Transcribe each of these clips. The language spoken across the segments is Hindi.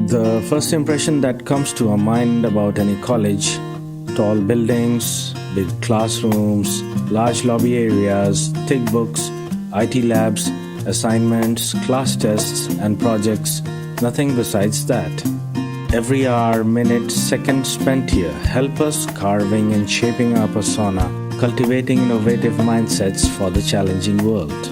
The first impression that comes to our mind about any college: tall buildings, big classrooms, large lobby areas, thick books, IT labs, assignments, class tests, and projects. Nothing besides that. Every hour, minute, second spent here help us carving and shaping our persona, cultivating innovative mindsets for the challenging world.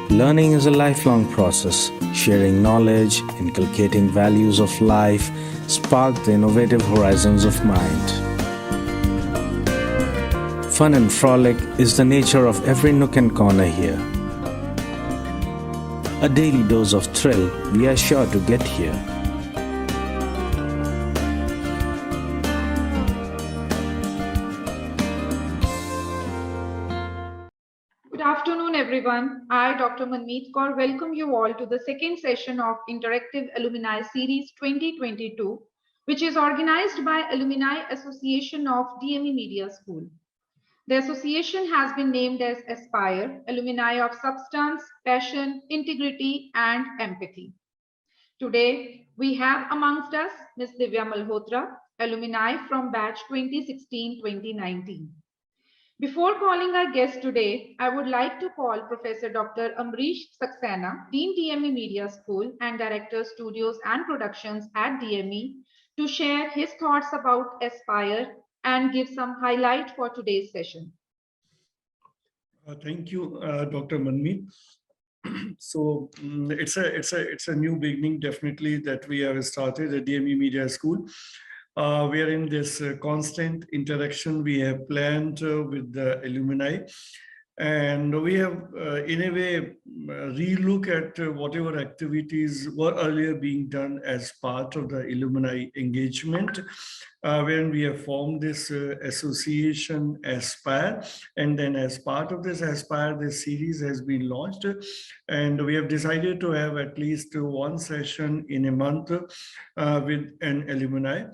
Learning is a lifelong process. Sharing knowledge, inculcating values of life, spark the innovative horizons of mind. Fun and frolic is the nature of every nook and corner here. A daily dose of thrill we are sure to get here. Good afternoon, everyone. I, Dr. Manmeet Kaur, welcome you all to the second session of Interactive Alumni Series 2022, which is organized by Alumni Association of DME Media School. The association has been named as Aspire, Alumni of Substance, Passion, Integrity, and Empathy. Today, we have amongst us Ms. Divya Malhotra, alumni from batch 2016-2019. Before calling our guest today, I would like to call Professor Dr. Amrish Saxena, Dean DME Media School and Director Studios and Productions at DME, to share his thoughts about Aspire and give some highlight for today's session. Thank you, Dr. Manmeet. So it's a new beginning, definitely, that we have started at DME Media School. We are in this constant interaction we have planned with the alumni. And we have, in a way, relook at whatever activities were earlier being done as part of the alumni engagement, when we have formed this association Aspire. And then as part of this Aspire, this series has been launched. And we have decided to have at least one session in a month with an alumni.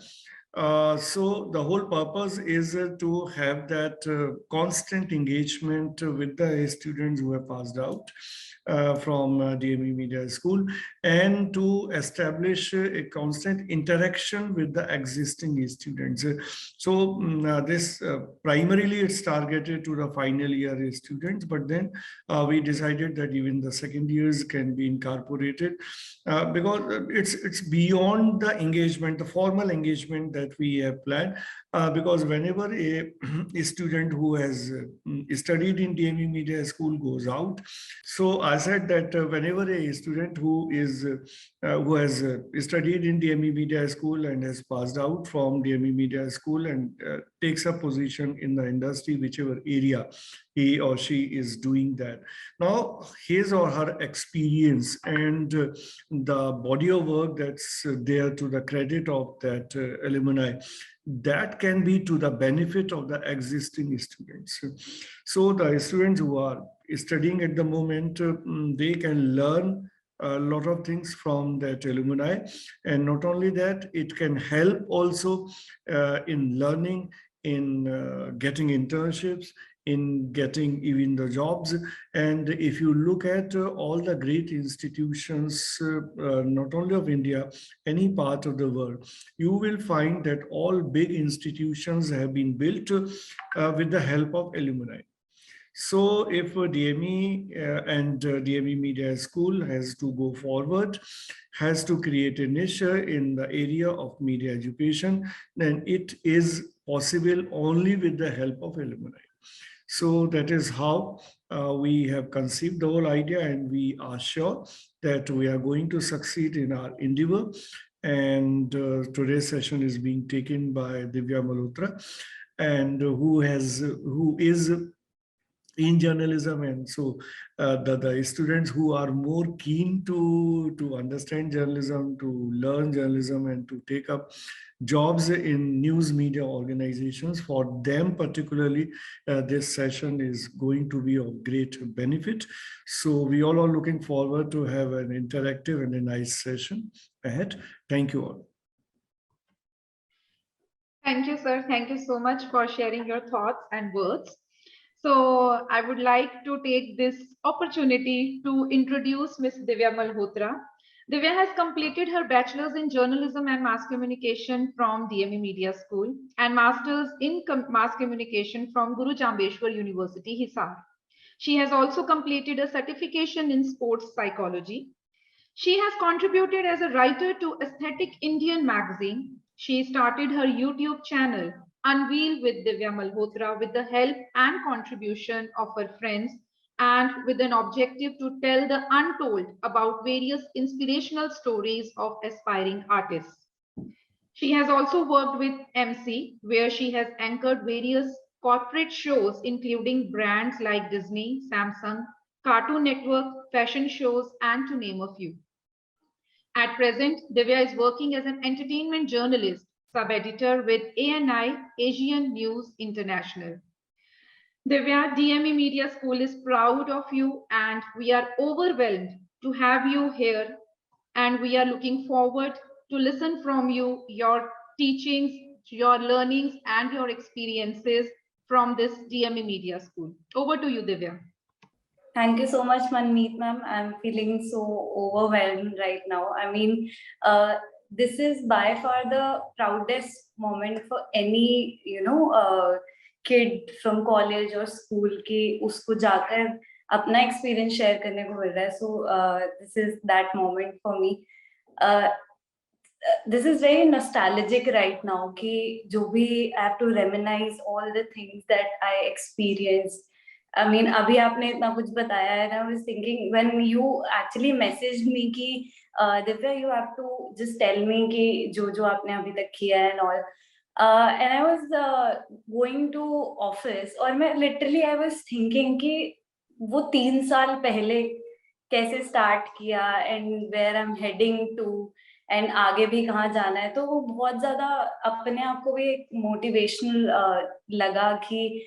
So the whole purpose is to have that constant engagement with the students who have passed out from DME Media School, and to establish a constant interaction with the existing students. So this primarily it's targeted to the final year students, but then we decided that even the second years can be incorporated because it's beyond the engagement, the formal engagement that we have planned, because whenever a student who has studied in DME Media School goes out, so I said that whenever a student who has studied in DME Media School and has passed out from DME Media School and takes a position in the industry, whichever area he or she is doing that, now his or her experience and the body of work that's there to the credit of that alumni, that can be to the benefit of the existing students. So the students who are studying at the moment, they can learn a lot of things from that alumni. And not only that, it can help also in learning, in getting internships, in getting even the jobs. And if you look at all the great institutions, not only of India, any part of the world, you will find that all big institutions have been built with the help of alumni. So if DME and DME Media School has to go forward, has to create a niche in the area of media education, then it is possible only with the help of alumni. So that is how we have conceived the whole idea, and we are sure that we are going to succeed in our endeavor. And today's session is being taken by Divya Malhotra, and who is in journalism. And so the students who are more keen to understand journalism, to learn journalism, and to take up jobs in news media organizations, for them particularly, this session is going to be of great benefit. So we all are looking forward to have an interactive and a nice session ahead. Thank you all. Thank you, sir. Thank you so much for sharing your thoughts and words. So I would like to take this opportunity to introduce Ms. Divya Malhotra. Divya has completed her bachelor's in journalism and mass communication from DME Media School and master's in mass communication from Guru Jambeshwar University, Hisar. She has also completed a certification in sports psychology. She has contributed as a writer to Aesthetic Indian magazine. She started her YouTube channel, Unveil with Divya Malhotra, with the help and contribution of her friends and with an objective to tell the untold about various inspirational stories of aspiring artists. She has also worked with MC, where she has anchored various corporate shows, including brands like Disney, Samsung, Cartoon Network, fashion shows, and to name a few. At present, Divya is working as an entertainment journalist, sub-editor with ANI, Asian News International. Divya, DME Media School is proud of you and we are overwhelmed to have you here. And we are looking forward to listen from you, your teachings, your learnings, and your experiences from this DME Media School. Over to you, Divya. Thank you so much, Manmeet ma'am. I'm feeling so overwhelmed right now. I mean, this is by far the proudest moment for any, kid from college or school कि उसको जाकर अपना experience share करने को मिल रहा है. So this is that moment for me. This is very nostalgic right now कि जो भी I have to reminisce all the things that I experienced. I mean, अभी आपने इतना कुछ बताया है ना, I was thinking when you actually messaged me कि Divya, you have to just tell me कि जो आपने अभी तक किया है and all. And I was going to office और मैं literally I was thinking कि वो 3 साल पहले कैसे start किया and where I'm heading to and आगे भी कहाँ जाना है, तो वो बहुत ज़्यादा अपने आप को भी एक motivational लगा कि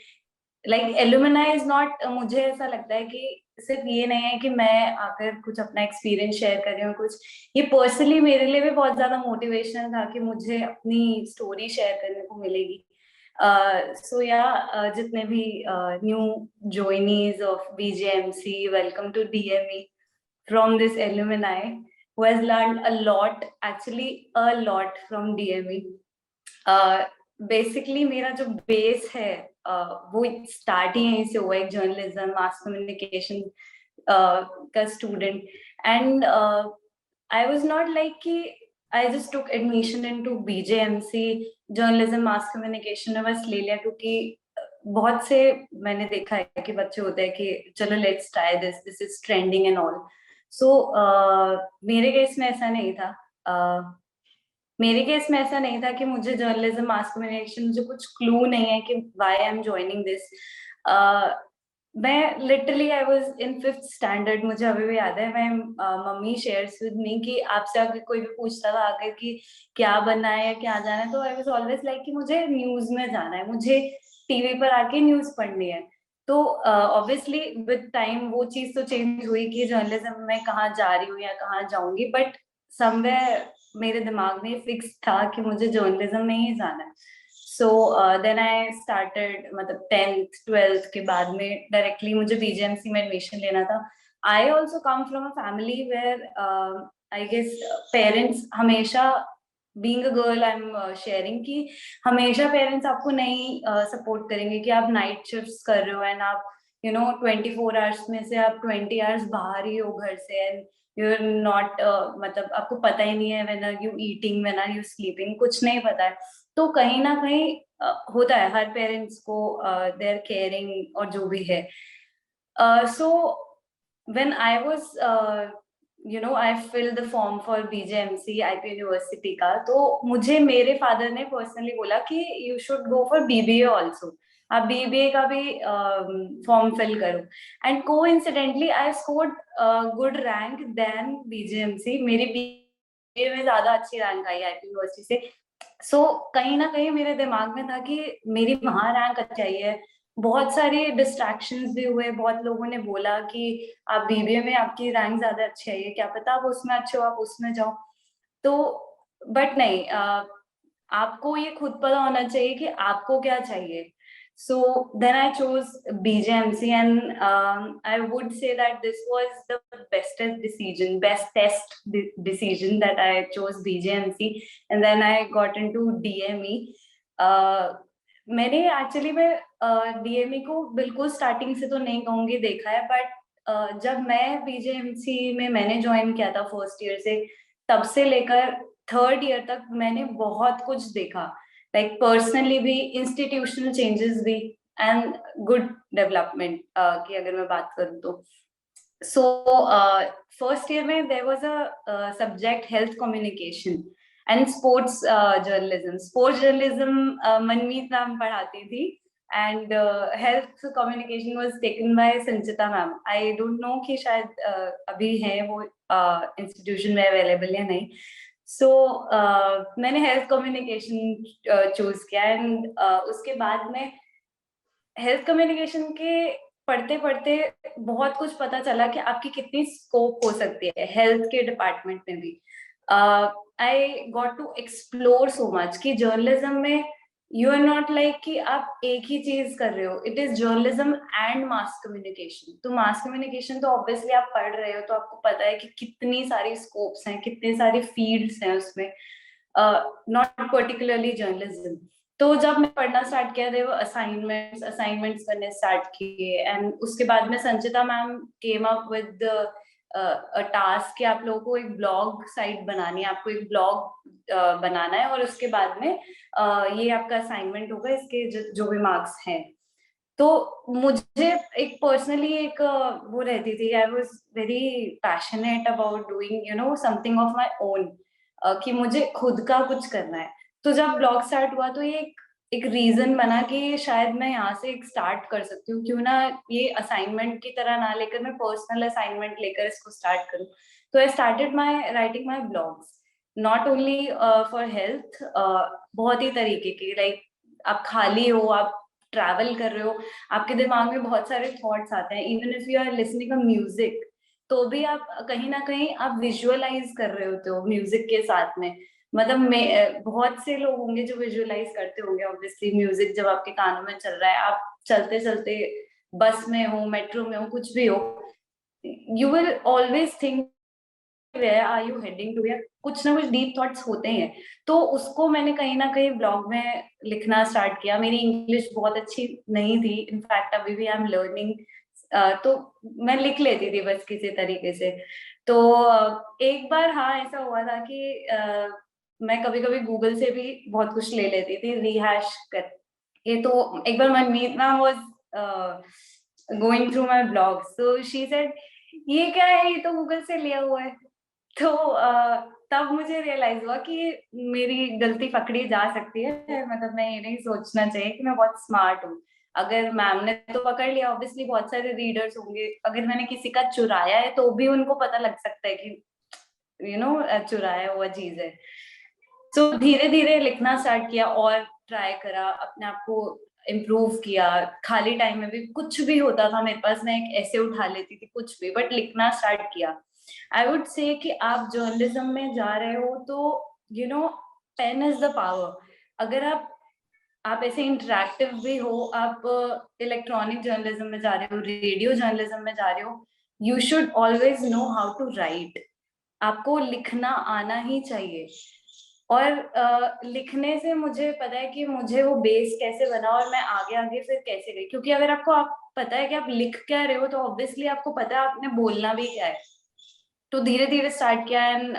like alumni is not, मुझे ऐसा लगता है कि सिर्फ ये नहीं है कि मैं आकर कुछ अपना एक्सपीरियंस शेयर कर रही हूँ, कुछ ये पर्सनली मेरे लिए भी बहुत ज्यादा मोटिवेशन था कि मुझे अपनी स्टोरी शेयर करने को मिलेगी. So yeah, जितने भी new joinees of BJMC, welcome to DME from this alumni who has learned a lot, actually a lot from DME. Basically मेरा जो बेस है वो स्टार्ट ही यहीं से हुआ, एक जर्नलिज्म मास कम्युनिकेशन का student. And I was not like कि I just took admission into BJMC journalism mass communication में बस ले लिया, क्योंकि बहुत से मैंने देखा है कि बच्चे होते हैं कि चलो let's try this is trending and all. So मेरे केस में ऐसा नहीं था. मेरे केस में ऐसा नहीं था कि मुझे जर्नलिज्म मास कम्युनिकेशन, मुझे कुछ क्लू नहीं है कि why I am joining this. मैं literally I was in 5th standard, मुझे अभी भी याद है. मैं मम्मी शेयर्स विद मी कि आपसे अगर कोई भी पूछता था आकर कि क्या बनना है या क्या जाना है, तो आई वाज ऑलवेज लाइक कि मुझे न्यूज में जाना है, मुझे टीवी पर आके न्यूज पढ़नी है. तो ऑब्वियसली विद टाइम वो चीज तो चेंज हुई कि जर्नलिज्म में कहाँ जा रही हूँ या कहाँ जाऊंगी, बट समवेयर मेरे दिमाग में फिक्स था कि मुझे जर्नलिज्म में ही जाना है. सो देन आई स्टार्टेड, मतलब 10th 12th के बाद में डायरेक्टली मुझे बीजेएमसी में एडमिशन लेना था. I also come from a family where I guess parents हमेशा, being a girl I am sharing कि हमेशा पेरेंट्स आपको नहीं सपोर्ट करेंगे कि आप नाइट शिफ्ट्स कर रहे हो एंड आप 24 आवर्स में से आप 20 आवर्स बाहर ही हो घर से, एंड you're not मतलब आपको पता ही नहीं है when are you eating, when are you sleeping, कुछ नहीं पता है. तो कहीं ना कहीं होता है हर पेरेंट्स को their caring और जो भी है. So when I was I filled the form for BJMC IP University का, तो मुझे मेरे फादर ने पर्सनली बोला कि you should go for BBA also, आप बीबीए का भी फॉर्म फिल करो. And coincidentally I scored good rank then BJMC. मेरी बीबीए में ज्यादा अच्छी रैंक आई आईपी यूनिवर्सिटी से. सो कहीं ना कहीं मेरे दिमाग में था कि मेरी वहां रैंक अच्छी आई है. बहुत सारे डिस्ट्रैक्शंस भी हुए, बहुत लोगों ने बोला कि आप बीबीए में आपकी रैंक ज्यादा अच्छी आई है, क्या पता आप उसमें अच्छे हो, आप उसमें जाओ. तो बट नहीं, आपको ये खुद पता होना चाहिए कि आपको क्या चाहिए. So then I chose BJMC, and I would say that this was the best decision that I chose BJMC, and then I got into DME. मैंने एक्चुअली मैं DME को बिल्कुल स्टार्टिंग से तो नहीं कहूंगी देखा है, बट जब मैं BJMC में मैंने ज्वाइन किया था फर्स्ट ईयर से, तब से लेकर थर्ड ईयर तक मैंने बहुत कुछ देखा, लाइक पर्सनली भी, इंस्टीट्यूशनल चेंजेस भी, एंड गुड डेवलपमेंट की अगर मैं बात करूँ तो. सो फर्स्ट ईयर में there was a subject health communication and sports journalism. Sports journalism Manmeet ma'am पढ़ाती थी, and health communication was taken by Sanchita ma'am. I don't know कि शायद अभी है वो इंस्टीट्यूशन में अवेलेबल या नहीं. सो मैंने हेल्थ कम्युनिकेशन चूज किया, एंड उसके बाद में हेल्थ कम्युनिकेशन के पढ़ते पढ़ते बहुत कुछ पता चला कि आपकी कितनी स्कोप हो सकती है हेल्थ के डिपार्टमेंट में भी. I got to explore so much कि जर्नलिज्म में यू आर नॉट लाइक कि आप एक ही चीज कर रहे हो, it is journalism and mass communication. तो मास कम्युनिकेशन तो ऑब्वियसली आप पढ़ रहे हो तो आपको पता है कि कितनी सारी स्कोप्स हैं, कितने सारी फील्ड्स हैं उसमें, नॉट पर्टिकुलरली जर्नलिज्म. तो जब मैं पढ़ना स्टार्ट किया थे वो असाइनमेंट्स करने स्टार्ट किए, एंड उसके बाद में Sanchita ma'am came up with task कि आप लोगों को एक ब्लॉग साइट बनानी है, आपको एक ब्लॉग बनाना है, और उसके बाद में ये आपका असाइनमेंट होगा, इसके जो भी मार्क्स हैं. तो मुझे एक पर्सनली एक वो रहती थी, I was very passionate about doing you know something of my own, कि मुझे खुद का कुछ करना है. तो जब ब्लॉग स्टार्ट हुआ तो ये एक रीजन बना कि शायद मैं यहाँ से एक स्टार्ट कर सकती हूँ, क्यों ना ये असाइनमेंट की तरह ना लेकर मैं पर्सनल असाइनमेंट लेकर इसको स्टार्ट करूँ. तो आई started my writing my blogs, not only for health, बहुत ही तरीके के, लाइक आप खाली हो, आप ट्रैवल कर रहे हो, आपके दिमाग में बहुत सारे थॉट्स आते हैं, even if you are listening a music, तो भी आप कहीं ना कहीं आप विजुअलाइज कर रहे होते हो म्यूजिक के साथ में. मतलब बहुत से लोग होंगे जो विजुअलाइज करते होंगे ऑब्वियसली म्यूजिक जब आपके कानों में चल रहा है, आप चलते चलते बस में हो, मेट्रो में हो, कुछ भी हो, you will always think where are you heading to, या कुछ ना कुछ डीप थॉट्स होते हैं. तो उसको मैंने कहीं ना कहीं ब्लॉग में लिखना स्टार्ट किया. मेरी इंग्लिश बहुत अच्छी नहीं थी, इनफैक्ट अभी भी आई एम लर्निंग, तो मैं लिख लेती थी बस किसी तरीके से. तो एक बार हाँ ऐसा हुआ था कि मैं कभी कभी गूगल से भी बहुत कुछ ले लेती थी रिहैश कर ये. तो एक बार Manmeet ma'am was going through my blog, so she said ये क्या है, ये तो गूगल से लिया हुआ है. तो तब मुझे रियलाइज हुआ कि मेरी गलती पकड़ी जा सकती है. मतलब मैं ये नहीं सोचना चाहिए कि मैं बहुत स्मार्ट हूँ. अगर मैम ने तो पकड़ लिया, ऑब्वियसली बहुत सारे रीडर्स होंगे, अगर मैंने किसी का चुराया है तो भी उनको पता लग सकता है कि यू नो चुराया हुआ चीज है. तो धीरे धीरे लिखना स्टार्ट किया और ट्राई करा, अपने आप को इम्प्रूव किया. खाली टाइम में भी कुछ भी होता था मेरे पास, मैं एक ऐसे उठा लेती थी, कुछ भी, बट लिखना स्टार्ट किया. आई वुड से कि आप जर्नलिज्म में जा रहे हो तो you know pen is the power. अगर आप ऐसे इंटरेक्टिव भी हो, आप इलेक्ट्रॉनिक जर्नलिज्म में जा रहे हो, रेडियो जर्नलिज्म में जा रहे हो, you should always know how to write. आपको लिखना आना ही चाहिए. और लिखने से मुझे पता है कि मुझे वो बेस कैसे बना और मैं आगे आगे फिर कैसे गई. क्योंकि अगर आपको पता है कि आप लिख क्या रहे हो तो ऑब्वियसली आपको पता है आपने बोलना भी क्या है. तो धीरे धीरे स्टार्ट किया, एंड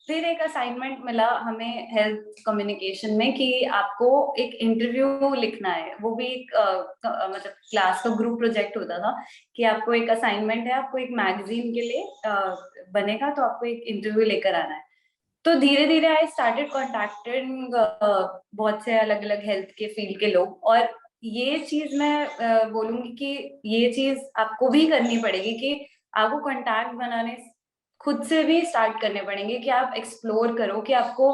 फिर एक असाइनमेंट मिला हमें हेल्थ कम्युनिकेशन में कि आपको एक इंटरव्यू लिखना है. वो भी एक मतलब क्लास का ग्रुप प्रोजेक्ट होता था कि आपको एक असाइनमेंट है, आपको एक मैगजीन के लिए बनेगा, तो आपको एक इंटरव्यू लेकर आना है. तो धीरे धीरे आई स्टार्टेड कॉन्टैक्टिंग बहुत से अलग अलग हेल्थ के फील्ड के लोग. और ये चीज मैं बोलूंगी कि ये चीज आपको भी करनी पड़ेगी कि आपको कॉन्टैक्ट बनाने खुद से भी स्टार्ट करने पड़ेंगे, कि आप एक्सप्लोर करो कि आपको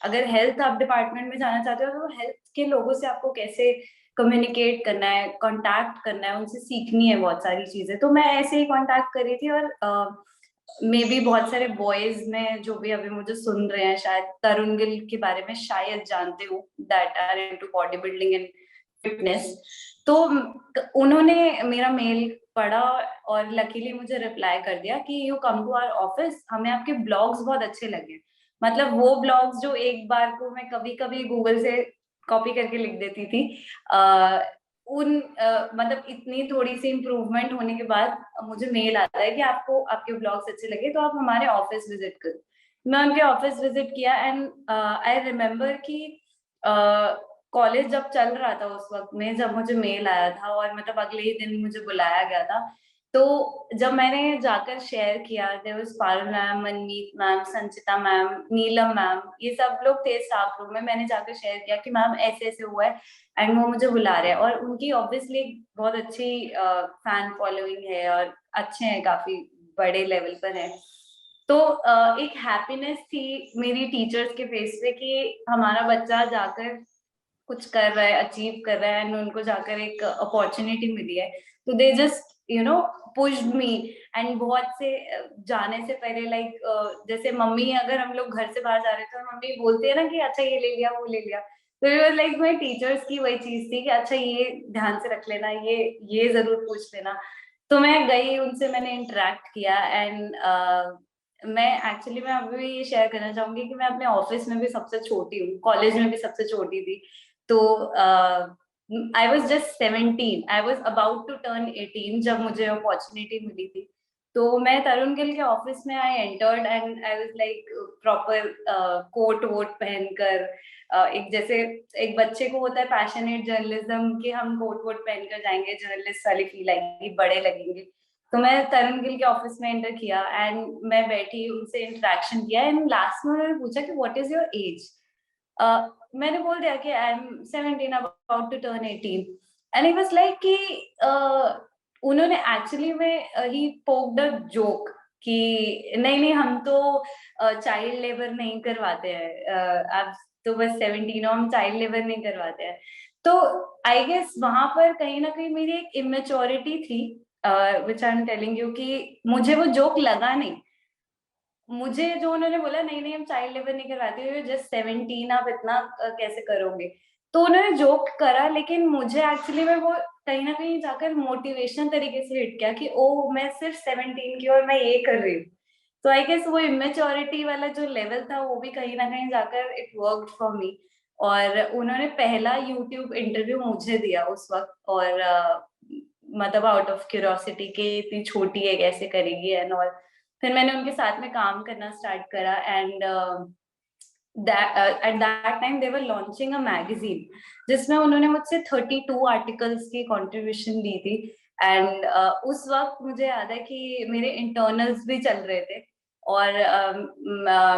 अगर हेल्थ आप डिपार्टमेंट में जाना चाहते हो तो हेल्थ के लोगों से आपको कैसे कम्युनिकेट करना है, कांटेक्ट करना है, उनसे सीखनी है बहुत सारी चीजें. तो मैं ऐसे ही कांटेक्ट करी थी. और मे बी बहुत सारे बॉयज में जो भी अभी मुझे सुन रहे हैं, शायद तरुण गिल के बारे में शायद जानते हो, that are into body building and fitness. तो उन्होंने मेरा मेल पढ़ा और लकीली मुझे रिप्लाई कर दिया कि you come to our office, हमें आपके ब्लॉग्स बहुत अच्छे लगे। मतलब वो ब्लॉग्स जो एक बार को मैं कभी कभी गूगल से कॉपी करके लिख देती थी, मतलब इतनी थोड़ी सी इम्प्रूवमेंट होने के बाद मुझे मेल आता है कि आपको आपके ब्लॉग्स अच्छे लगे तो आप हमारे ऑफिस विजिट करो। मैं उनके ऑफिस विजिट किया एंड आई रिमेम्बर कि कॉलेज जब चल रहा था उस वक्त में, जब मुझे मेल आया था और मतलब अगले ही दिन मुझे बुलाया गया था, तो जब मैंने जाकर शेयर किया, there was Parul ma'am, Manmeet ma'am, Sanchita ma'am, Neelam ma'am, ये सब लोग थे स्टाफ रूम में। मैंने जाकर शेयर किया कि मैम ऐसे ऐसे हुआ है एंड वो मुझे बुला रहे हैं, और उनकी ऑब्वियसली बहुत अच्छी फैन फॉलोइंग है और अच्छे हैं, काफी बड़े लेवल पर है। तो एक हैप्पीनेस थी मेरी टीचर्स के फेस पे कि हमारा बच्चा जाकर कुछ कर रहा है, अचीव कर रहा है एंड उनको जाकर एक अपॉर्चुनिटी मिली है। तो they just pushed me. And बहुत से जाने से पहले जैसे मम्मी, अगर हम लोग घर से बाहर जा रहे थे तो मम्मी बोलते हैं ना कि अच्छा ये ले लिया वो ले लिया, तो it was like my teachers की वही चीज थी कि अच्छा ये ध्यान से रख लेना, ये जरूर पूछ लेना। तो मैं गई, उनसे मैंने इंटरेक्ट किया एंड मैं अभी भी ये शेयर करना चाहूंगी कि मैं अपने ऑफिस में भी सबसे छोटी हूँ, कॉलेज में भी सबसे छोटी थी। तो I was just 17, I was about to turn 18 जब मुझे अपॉर्चुनिटी मिली थी। तो मैं तरुण गिल के ऑफिस में I entered and I was like proper coat वोट पहनकर, एक जैसे एक बच्चे को होता है पैशनेट जर्नलिज्म कि हम कोट वोट पहनकर जाएंगे, जर्नलिस्ट वाली फील आएगी, बड़े लगेंगे। तो मैं तरुण गिल के ऑफिस में एंटर किया एंड मैं बैठी, उनसे इंटरेक्शन किया एंड लास्ट में उन्होंने पूछा कि व्हाट इज योर एज। मैंने बोल दिया कि I am 17 about to turn 18 and he was like कि उन्होंने एक्चुअली में ही पोक्ड अ जोक कि नहीं नहीं हम तो चाइल्ड लेबर नहीं करवाते हैं, आप तो बस 17 हो, हम चाइल्ड लेबर नहीं करवाते हैं। तो आई गेस वहां पर कहीं ना कहीं मेरी एक इमेच्योरिटी थी which I am telling you कि मुझे वो जोक लगा नहीं। मुझे जो उन्होंने बोला नहीं नहीं हम चाइल्ड लेबर नहीं करवाते, हो जस्ट 17, आप इतना कैसे करोगे। तो उन्होंने जोक करा, लेकिन मुझे एक्चुअली में वो कहीं ना कहीं जाकर मोटिवेशनल तरीके से हिट किया कि ओ मैं सिर्फ 17 की और मैं ये कर रही हूँ। तो आई गेस वो इमेच्योरिटी वाला जो लेवल था वो भी कहीं ना कहीं जाकर इट वर्कड फॉर मी। और उन्होंने पहला यूट्यूब इंटरव्यू मुझे दिया उस वक्त, और मतलब आउट ऑफ क्यूरियोसिटी के इतनी छोटी है कैसे करेगी एंड ऑल। फिर मैंने उनके साथ में काम करना स्टार्ट करा and at that time they were launching a magazine जिसमें उन्होंने मुझसे 32 आर्टिकल्स की कंट्रीब्यूशन दी थी। एंड उस वक्त मुझे याद है कि मेरे इंटरनल्स भी चल रहे थे और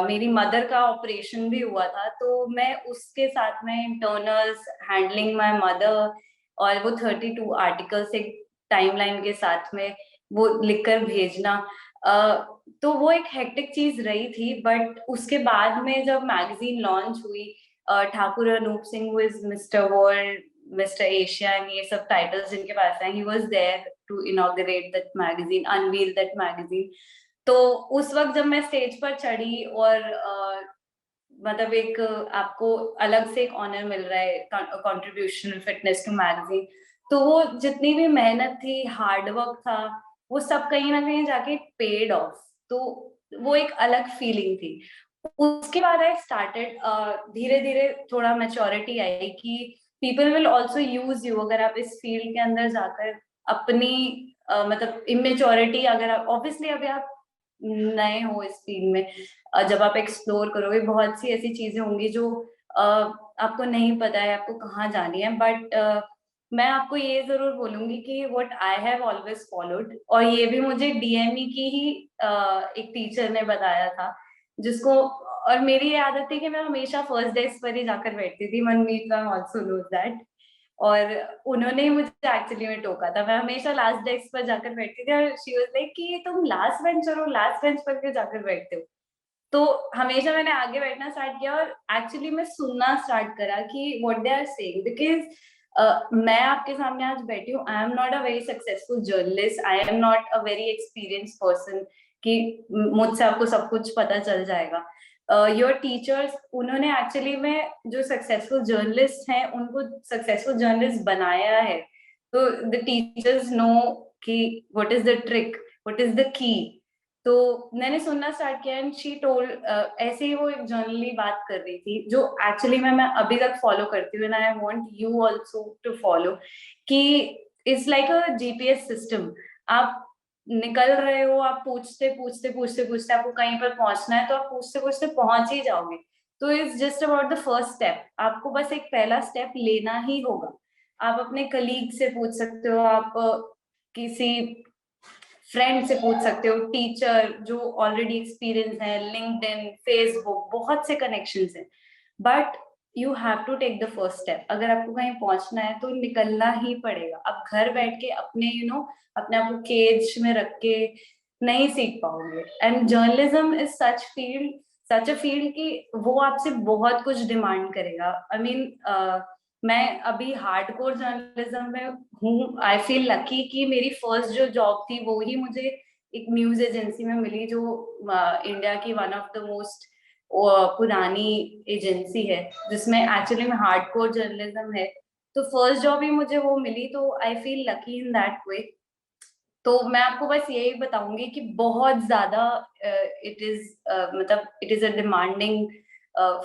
मेरी मदर का ऑपरेशन भी हुआ था, तो मैं उसके साथ में इंटरनल्स, हैंडलिंग माय मदर और वो 32 आर्टिकल्स एक टाइमलाइन के साथ में वो लिखकर भेजना, तो वो एक हेक्टिक चीज रही थी। बट उसके बाद में जब मैगजीन लॉन्च हुई, Thakur Anoop Singh who is Mister World, Mister Asia and ये सब टाइटल्स जिनके पास हैं, he was there to inaugurate that magazine, unveil that magazine. तो उस वक्त जब मैं स्टेज पर चढ़ी और मतलब एक आपको अलग से एक ऑनर मिल रहा है, कंट्रीब्यूशन फिटनेस टू मैगजीन, तो वो जितनी भी मेहनत थी, हार्ड वर्क था, वो सब कहीं ना कहीं जाके पेड ऑफ। तो वो एक अलग फीलिंग थी। उसके बाद आई स्टार्टेड धीरे धीरे थोड़ा मैच्योरिटी आई कि people will also use you अगर आप इस फील्ड के अंदर जाकर अपनी मतलब इमेच्योरिटी, अगर आप ऑब्वियसली अभी आप नए हो इस फील्ड में, जब आप एक्सप्लोर करोगे बहुत सी ऐसी चीजें होंगी जो आपको नहीं पता है आपको कहाँ जानी है। बट मैं आपको ये जरूर बोलूंगी कि what I have always followed, और ये भी मुझे डीएमई की ही एक टीचर ने बताया था, जिसको, और मेरी ये आदत थी कि मैं हमेशा फर्स्ट डेस्क पर ही जाकर बैठती थी, मनमीत मैम आल्सो नोज दैट, और उन्होंने ही मुझे एक्चुअली में टोका था। मैं हमेशा लास्ट डेस्क पर जाकर बैठती थी और शी वाज लाइक कि तुम लास्ट बेंचर हो, लास्ट बेंच पर क्यों जाकर बैठते हो। तो हमेशा मैंने आगे बैठना स्टार्ट किया और एक्चुअली मैं सुनना स्टार्ट करा कि what they are saying, because मैं आपके सामने आज बैठी हूँ, I am not a very successful journalist, I am not a very experience person कि मुझसे आपको सब कुछ पता चल जाएगा। योर टीचर्स, उन्होंने एक्चुअली में जो सक्सेसफुल जर्नलिस्ट हैं उनको सक्सेसफुल जर्नलिस्ट बनाया है। तो द टीचर्स नो कि what is the trick, what is the key. तो मैंने सुनना स्टार्ट किया एंड शी टोल्ड, ऐसे ही वो एक जर्नली बात कर रही थी जो एक्चुअली मैं अभी तक फॉलो करती हूँ and I want you also to follow, कि it's like a GPS system. आप निकल रहे हो, आप पूछते पूछते पूछते पूछते आपको कहीं पर पहुंचना है तो आप पूछते पूछते पहुंच ही जाओगे। तो it's just about the first step, आपको बस एक पहला स्टेप लेना ही होगा। आप अपने कलीग से पूछ सकते हो, आप किसी फ्रेंड से पूछ सकते हो, टीचर जो ऑलरेडी एक्सपीरियंस है, लिंक्डइन, फेसबुक, बहुत से कनेक्शंस हैं, but you have to take the first step. अगर आपको कहीं पहुंचना है तो निकलना ही पड़ेगा। आप घर बैठ के अपने अपने आप को केज में रख के नहीं सीख पाओगे। And journalism is such a field कि वो आपसे बहुत कुछ डिमांड करेगा। आई मीन मैं अभी हार्डकोर जर्नलिज्म में हूँ। आई फील लकी कि मेरी फर्स्ट जो जॉब थी वो ही मुझे एक न्यूज एजेंसी में मिली, जो इंडिया की वन ऑफ द मोस्ट पुरानी एजेंसी है जिसमें एक्चुअली में हार्डकोर जर्नलिज्म है। तो फर्स्ट जॉब ही मुझे वो मिली, तो I feel lucky in that way. तो मैं आपको बस यही बताऊंगी कि बहुत ज्यादा इट इज मतलब it is a demanding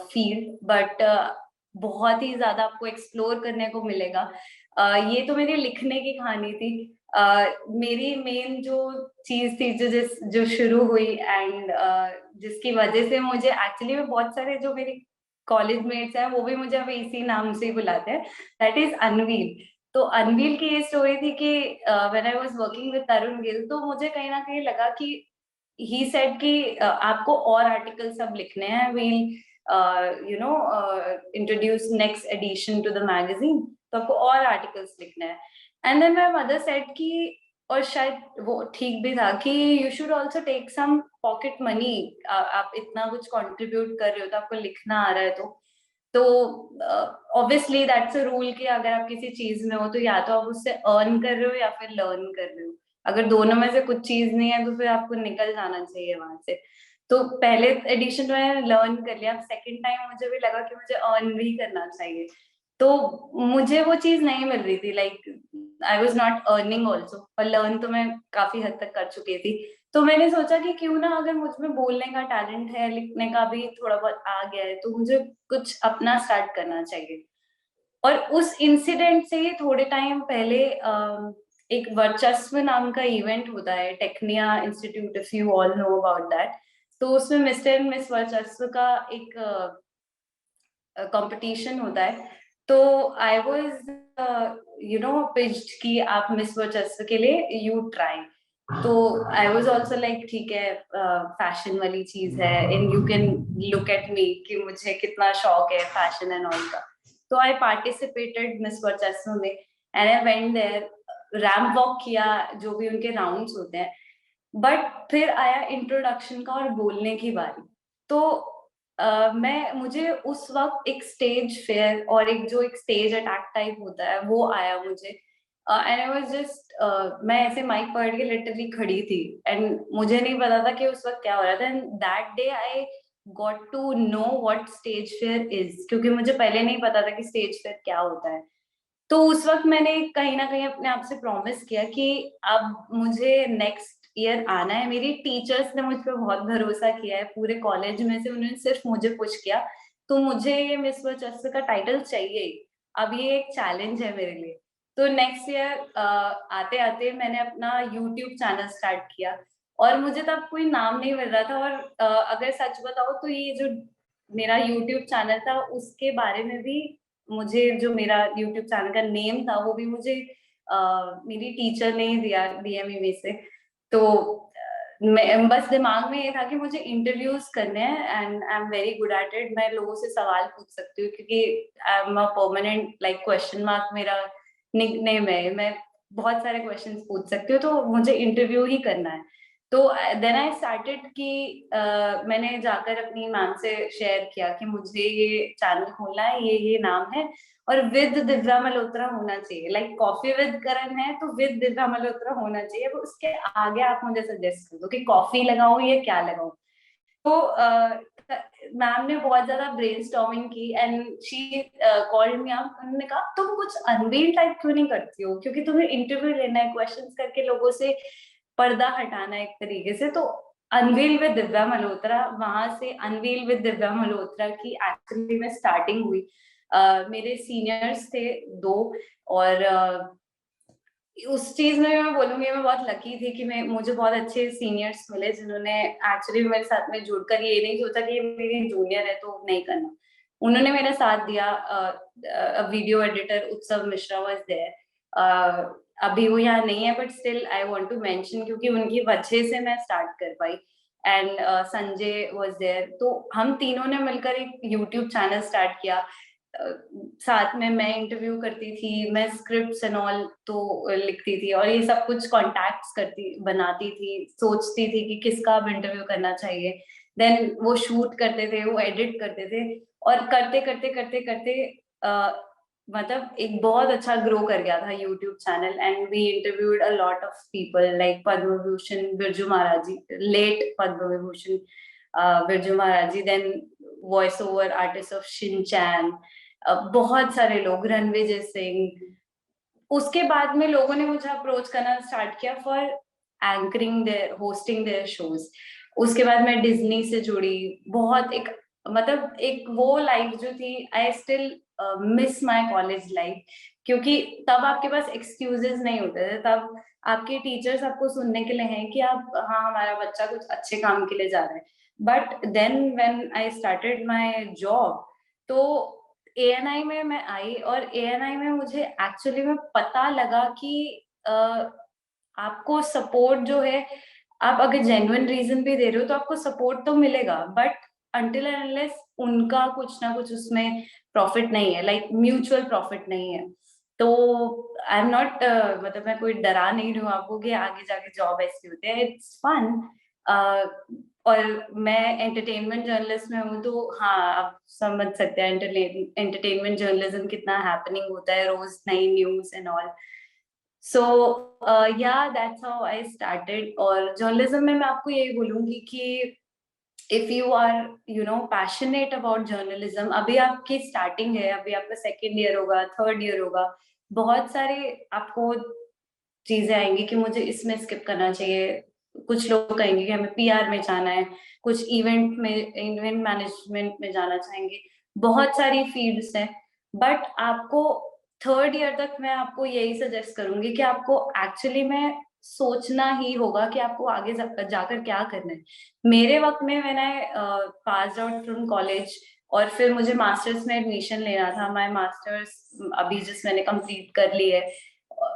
field, but बहुत ही ज्यादा आपको एक्सप्लोर करने को मिलेगा। ये तो मेरी लिखने की कहानी थी। मेरी मेन जो चीज थी जो शुरू हुई एंड जिसकी वजह से मुझे एक्चुअली में बहुत सारे जो मेरे कॉलेज मेट्स हैं वो भी मुझे अभी इसी नाम से ही बुलाते हैं, दैट इज अनवील। तो अनवील की ये स्टोरी थी कि when I was working with Tarun Gill, तो मुझे कहीं ना कहीं लगा कि ही सेड कि आपको और आर्टिकल सब लिखने हैं, we'll introduce next edition to the magazine, तो आपको और आर्टिकल्स लिखने हैं। And then my mother said कि, और शायद वो ठीक भी था, कि you should also take some pocket money. आप इतना कुछ कंट्रीब्यूट कर रहे हो तो आपको लिखना आ रहा है, तो ऑब्वियसली दैट्स अ रूल कि अगर आप किसी चीज में हो तो या तो आप उससे अर्न कर रहे हो या फिर लर्न कर रहे हो। अगर दोनों में से कुछ चीज नहीं है तो फिर आपको निकल जाना चाहिए वहां से। तो पहले एडिशन में लर्न कर लिया, सेकंड टाइम मुझे भी लगा कि मुझे अर्न भी करना चाहिए। तो मुझे वो चीज नहीं मिल रही थी, like I was not earning also, पर लर्न तो मैं काफी हद तक कर चुकी थी। तो मैंने सोचा कि क्यों ना, अगर मुझ में बोलने का टैलेंट है, लिखने का भी थोड़ा बहुत आ गया है, तो मुझे कुछ अपना स्टार्ट करना चाहिए। और उस इंसिडेंट से ही थोड़े टाइम पहले एक वर्चस्व नाम का इवेंट होता है, Tecnia institute, if you all know about that. तो उसमें मिस्टर एंड मिस वर्चस्व का एक कंपटीशन होता है। तो आई वाज पिच्ड कि आप मिस वर्चस्व के लिए यू ट्राई। तो आई वाज आल्सो लाइक ठीक है, फैशन वाली चीज है and you can look at me कि मुझे कितना शौक है फैशन एंड ऑल का। तो आई पार्टिसिपेटेड मिस वर्चस्व में and I went there, ramp walk किया, जो भी उनके राउंड्स होते हैं। बट फिर आया इंट्रोडक्शन का और बोलने की बारी। तो मुझे उस वक्त एक स्टेज फेयर और एक स्टेज अटैक टाइप होता है वो आया मुझे। एंड आई वाज जस्ट, मैं ऐसे माइक पकड़ के लिटरली खड़ी थी एंड मुझे नहीं पता था कि उस वक्त क्या हो रहा था। And that day I got to know what stage fear is, क्योंकि मुझे पहले नहीं पता था कि स्टेज फेयर क्या होता है। तो उस वक्त मैंने कहीं ना कहीं अपने आप से प्रॉमिस किया कि अब मुझे नेक्स्ट ईयर आना है। मेरी टीचर्स ने मुझ पर बहुत भरोसा किया है, पूरे कॉलेज में से उन्होंने सिर्फ मुझे पुश किया, तो मुझे ये मिस वर्चस्व का टाइटल चाहिए। अब ये एक चैलेंज है मेरे लिए। तो नेक्स्ट ईयर आते आते मैंने अपना यूट्यूब चैनल स्टार्ट किया, और मुझे तब कोई नाम नहीं मिल रहा था। और अगर सच बताओ तो ये जो मेरा यूट्यूब चैनल था उसके बारे में भी, मुझे जो मेरा यूट्यूब चैनल का नेम था वो भी मुझे मेरी टीचर ने ही दिया, डीएमई से। तो मैं बस दिमाग में ये था कि मुझे इंटरव्यूज करने हैं and I am very good at it. मैं लोगों से सवाल पूछ सकती हूँ क्योंकि I am a permanent like question mark मेरा निकनेम है। मैं बहुत सारे क्वेश्चंस पूछ सकती हूँ, तो मुझे इंटरव्यू ही करना है। तो देन आई स्टार्टेड कि मैंने जाकर अपनी मैम से शेयर किया कि मुझे ये चैनल खोलना है, ये नाम है, और विद दिव्या मल्होत्रा होना चाहिए। लाइक कॉफी विद करण है तो विद दिव्या मल्होत्रा होना चाहिए। अब उसके आगे आप मुझे सजेस्ट कर दो कि कॉफी लगाऊं या क्या लगाऊं। मैम ने बहुत ज्यादा ब्रेनस्टॉर्मिंग की and she called me up. उन्होंने कहा तुम कुछ अनवील टाइप क्यों नहीं करती हो, क्योंकि तुम्हें इंटरव्यू लेना है, क्वेश्चंस करके लोगों से पर्दा हटाना है एक तरीके से। तो अनवील विद दिव्या मल्होत्रा, वहां से अनवील विद दिव्या मल्होत्रा की एक्चुअली में स्टार्टिंग हुई। मेरे सीनियर्स थे 2 और उस चीज में मैं बोलूंगी मैं बहुत लकी थी कि मैं मुझे बहुत अच्छे सीनियर्स मिले जिन्होंने एक्चुअली मेरे साथ में जुड़कर ये नहीं सोचा कि ये मेरी जूनियर है तो नहीं करना। उन्होंने मेरा साथ दिया। वीडियो एडिटर उत्सव मिश्रा वाज देयर। अभी वो यहाँ नहीं है but still I want to mention, क्योंकि उनकी वजह से मैं स्टार्ट कर पाई। And Sanjay was there. तो हम तीनों ने मिलकर एक यूट्यूब चैनल स्टार्ट किया। साथ में मैं इंटरव्यू करती थी, मैं स्क्रिप्ट्स एंड ऑल तो लिखती थी और ये सब कुछ कॉन्टैक्ट्स करती बनाती थी, सोचती थी कि किसका अब इंटरव्यू करना चाहिए। देन वो शूट करते थे, वो एडिट करते थे और करते करते करते करते मतलब एक बहुत अच्छा ग्रो कर गया था YouTube channel. And we interviewed a lot of people like Padma Vibhushan Birju Maharaj ji, late Padma Vibhushan Birju Maharaj ji, then voice over artist of Shinchan, बहुत सारे लोग, रणविजय सिंह। उसके बाद में लोगों ने मुझे अप्रोच करना स्टार्ट किया for anchoring there, hosting their shows. उसके बाद मैं डिज्नी से जुड़ी। बहुत एक मतलब एक वो लाइफ जो थी, I still miss my college life, क्योंकि तब आपके पास एक्सक्यूजेस नहीं होते थे। तब आपके टीचर्स आपको सुनने के लिए हैं कि आप, हाँ हमारा बच्चा कुछ अच्छे काम के लिए जा रहा है। But then when I started my job, तो ANI में मैं आई और ANI में मुझे एक्चुअली में पता लगा कि आपको सपोर्ट जो है, आप अगर जेन्युइन रीजन भी दे रहे हो तो आपको सपोर्ट तो मिलेगा, बट अनटिल एंड अनलेस उनका कुछ ना कुछ उसमें प्रॉफिट नहीं है, लाइक म्यूचुअल प्रॉफिट नहीं है। तो आई एम नॉट मतलब मैं कोई डरा नहीं रही हूँ आपको कि आगे जाके जॉब ऐसी होती है, इट्स फन। और मैं एंटरटेनमेंट जर्नलिस्ट में हूँ, तो हाँ आप समझ सकते हैं एंटरटेनमेंट जर्नलिज्म कितना हैपनिंग होता है, रोज नई news and all. So yeah that's how I started. और जर्नलिज्म में मैं आपको यही बोलूंगी कि if you are passionate about journalism, अभी आपकी स्टार्टिंग है, अभी आपका 2nd ईयर होगा, 3rd ईयर होगा, बहुत सारे आपको चीजें आएंगी कि मुझे इसमें स्किप करना चाहिए। कुछ लोग कहेंगे कि हमें PR में जाना है, कुछ इवेंट मैनेजमेंट में जाना चाहेंगे, बहुत सारी फील्ड्स हैं। बट आपको 3rd ईयर तक मैं आपको यही सजेस्ट करूंगी कि आपको एक्चुअली में सोचना ही होगा कि आपको आगे जाकर क्या करना है। मेरे वक्त में मैंने पास आउट फ्रॉम कॉलेज और फिर मुझे मास्टर्स में एडमिशन लेना था। माय मास्टर्स अभी जस्ट मैंने कंप्लीट कर ली है।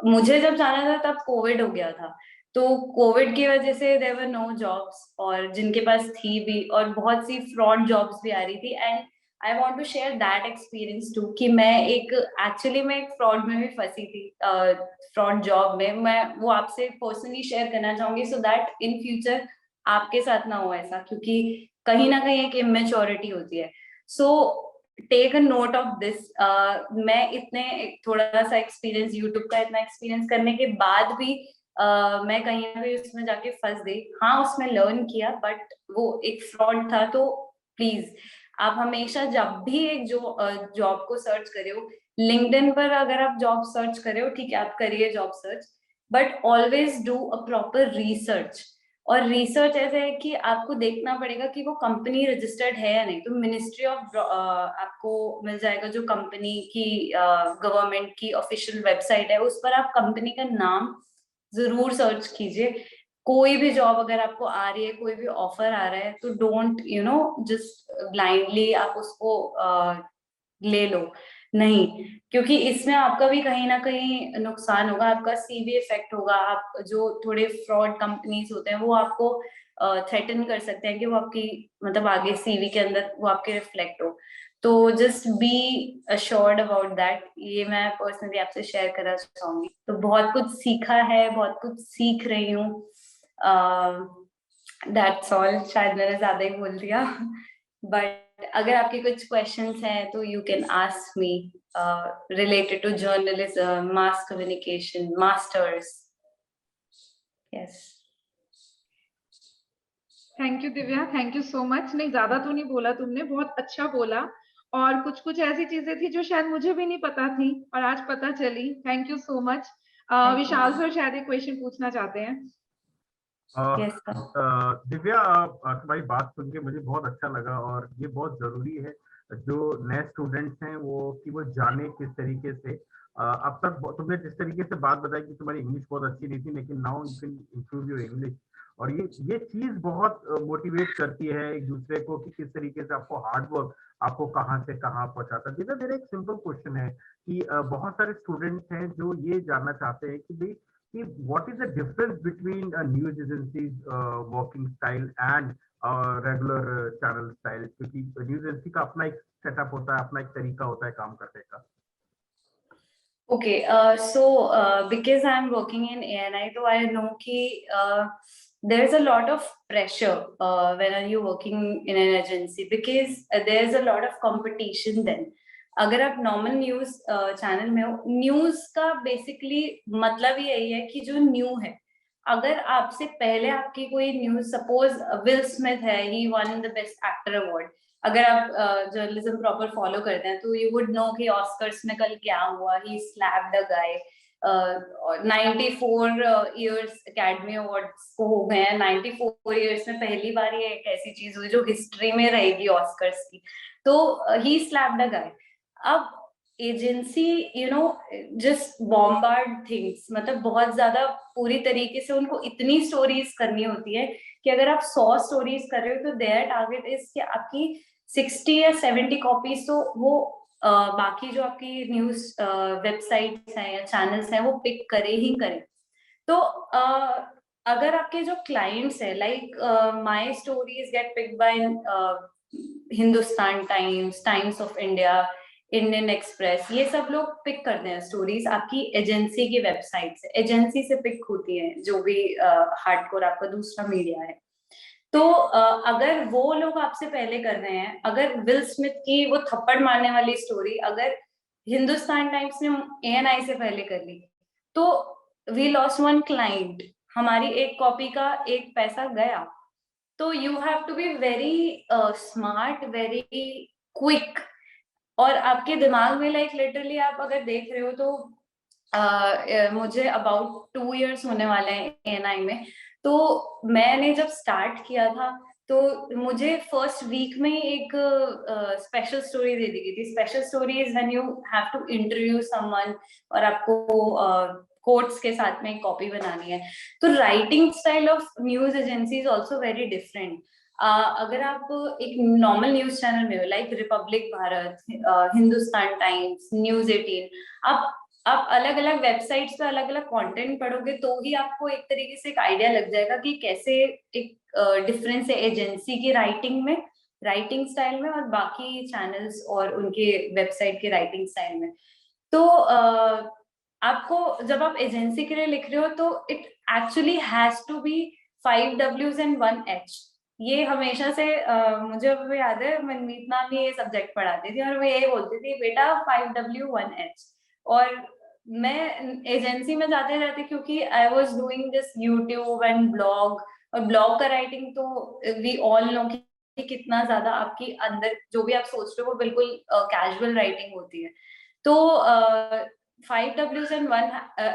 मुझे जब जाना था तब कोविड हो गया था, तो कोविड की वजह से देयर वर नो जॉब्स, और जिनके पास थी भी और बहुत सी फ्रॉड जॉब्स भी आ रही थी। And I want to share that experience too, कि मैं एक एक्चुअली मैं एक फ्रॉड में भी फंसी थी, फ्रॉड जॉब में। मैं वो आपसे पर्सनली शेयर करना चाहूंगी सो दैट इन फ्यूचर आपके साथ ना हो ऐसा, क्योंकि कहीं ना कहीं एक इमेच्योरिटी होती है। So take a note of this. मैं इतने थोड़ा सा एक्सपीरियंस, यूट्यूब का इतना एक्सपीरियंस करने के बाद भी मैं कहीं ना कहीं उसमें जाके फंस गई। हाँ उसमें लर्न किया, बट वो एक फ्रॉड था। तो प्लीज आप हमेशा जब भी एक जॉब को सर्च करे हो, लिंक्डइन पर अगर आप जॉब सर्च करे हो, ठीक है आप करिए job search, but always do a proper research. और रिसर्च ऐसे है कि आपको देखना पड़ेगा कि वो कंपनी रजिस्टर्ड है या नहीं। तो मिनिस्ट्री ऑफ आपको मिल जाएगा जो कंपनी की गवर्नमेंट की ऑफिशियल वेबसाइट है, उस पर आप कंपनी का नाम जरूर सर्च कीजिए। कोई भी जॉब अगर आपको आ रही है, कोई भी ऑफर आ रहा है, तो डोंट जस्ट ब्लाइंडली आप उसको ले लो, नहीं, क्योंकि इसमें आपका भी कहीं ना कहीं नुकसान होगा, आपका CV इफेक्ट होगा। आप जो थोड़े फ्रॉड कंपनीज होते हैं वो आपको थ्रेटन कर सकते हैं कि वो आपकी मतलब आगे CV के अंदर वो आपके रिफ्लेक्ट हो। तो just be assured about that. ये मैं पर्सनली आपसे शेयर करना चाहूंगी। तो बहुत कुछ सीखा है, बहुत कुछ सीख रही हूँ। That's all. शायद मैंने ज्यादा ही बोल दिया, बट अगर आपके कुछ क्वेश्चंस हैं तो you can ask me related to journalism, mass communication, masters. Yes. Thank you Divya, thank you so much. नहीं, ज्यादा तो नहीं बोला तुमने, बहुत अच्छा बोला। और कुछ कुछ ऐसी चीजें थी जो शायद मुझे भी नहीं पता थी और आज पता चली। Thank you so much. Thank Vishal you. Sir शायद एक क्वेश्चन पूछना चाहते हैं। Yes sir. दिव्या, तुम्हारी बात सुन के मुझे बहुत अच्छा लगा और ये बहुत जरूरी है जो नए स्टूडेंट्स हैं वो जाने किस तरीके से अब तक तुमने जिस तरीके से बात बताई कि तुम्हारी इंग्लिश बहुत अच्छी नहीं थी लेकिन now you can improve your English. और ये चीज बहुत मोटिवेट करती है एक दूसरे को कि किस तरीके से आपको हार्ड वर्क आपको कहाँ से कहाँ पहुंचाता है। दिव्या, मेरा एक सिंपल क्वेश्चन है कि बहुत सारे स्टूडेंट्स हैं जो ये जानना चाहते हैं कि भाई what is the difference between a news agency's working style and regular channel style? क्योंकि न्यूज एजेंसी का अपना एक सेटअप होता है, अपना एक तरीका होता है काम करने का। Okay, so because I'm working in ANI, so I know कि there's a lot of pressure when are you working in an agency because there's a lot of competition then. अगर आप नॉर्मल न्यूज चैनल में हो, न्यूज का बेसिकली मतलब ही यही है कि जो न्यू है, अगर आपसे पहले आपकी कोई न्यूज, सपोज विल स्मिथ है, he won the best actor award, अगर आप जर्नलिज्म प्रॉपर फॉलो करते हैं तो यू वुड नो कि ऑस्कर्स में कल क्या हुआ, he slapped a guy. 94 years academy awards को हो गए हैं, 94 इयर्स में पहली बार ये एक ऐसी चीज हुई जो हिस्ट्री में रहेगी ऑस्कर्स की, तो ही स्लैप्ड अ गाय। अब एजेंसी जस्ट बॉम्बार्ड थिंग्स, मतलब बहुत ज्यादा पूरी तरीके से उनको इतनी स्टोरीज करनी होती है कि अगर आप 100 स्टोरीज कर रहे हो तो देयर टारगेट इज कि आपकी 60 या 70 कॉपीज तो वो बाकी जो आपकी न्यूज वेबसाइट्स हैं या चैनल्स हैं वो पिक करे ही करें। तो अगर आपके जो क्लाइंट्स है, like my stories get picked bye Hindustan times, times of India, Indian express, ये सब लोग पिक करते हैं स्टोरीज आपकी एजेंसी की वेबसाइट से, एजेंसी से पिक होती है जो भी हार्डकोर आपका दूसरा मीडिया है। तो अगर वो लोग आपसे पहले कर रहे हैं, अगर विल स्मिथ की वो थप्पड़ मारने वाली स्टोरी अगर हिंदुस्तान टाइम्स ने ANI से पहले कर ली तो वी लॉस्ट वन क्लाइंट, हमारी एक कॉपी का एक पैसा गया। तो you have to be very smart, very quick, और आपके दिमाग में लाइक लिटरली आप अगर देख रहे हो तो मुझे अबाउट 2 इयर्स होने वाले हैं ANI में। तो मैंने जब स्टार्ट किया था तो मुझे फर्स्ट वीक में एक स्पेशल स्टोरी दे दी गई थी। Special story is when you have to interview someone और आपको कोट्स के साथ में एक कॉपी बनानी है। तो writing style of news agency is also very different. अगर आप एक नॉर्मल न्यूज चैनल में हो like Republic Bharat, Hindustan times, news 18, आप अलग अलग वेबसाइट्स पे अलग अलग कंटेंट पढ़ोगे तो ही आपको एक तरीके से एक आइडिया लग जाएगा कि कैसे एक डिफरेंस है एजेंसी की राइटिंग में, राइटिंग स्टाइल में, और बाकी चैनल्स और उनके वेबसाइट के राइटिंग स्टाइल में। तो आपको जब आप एजेंसी के लिए लिख रहे हो तो it actually has to be 5 Ws and 1 H। ये हमेशा से मुझे अभी याद है मनमीत मैम ये सब्जेक्ट पढ़ाती थी और वो यही बोलती थी, बेटा 5W 1 H। और मैं एजेंसी में जाते जाते, क्योंकि I was doing this YouTube and blog, और ब्लॉग का राइटिंग तो वी ऑल नो कि कितना ज्यादा आपकी अंदर जो भी आप सोच रहे हो वो बिल्कुल कैजुअल राइटिंग होती है। तो 5 Ws and 1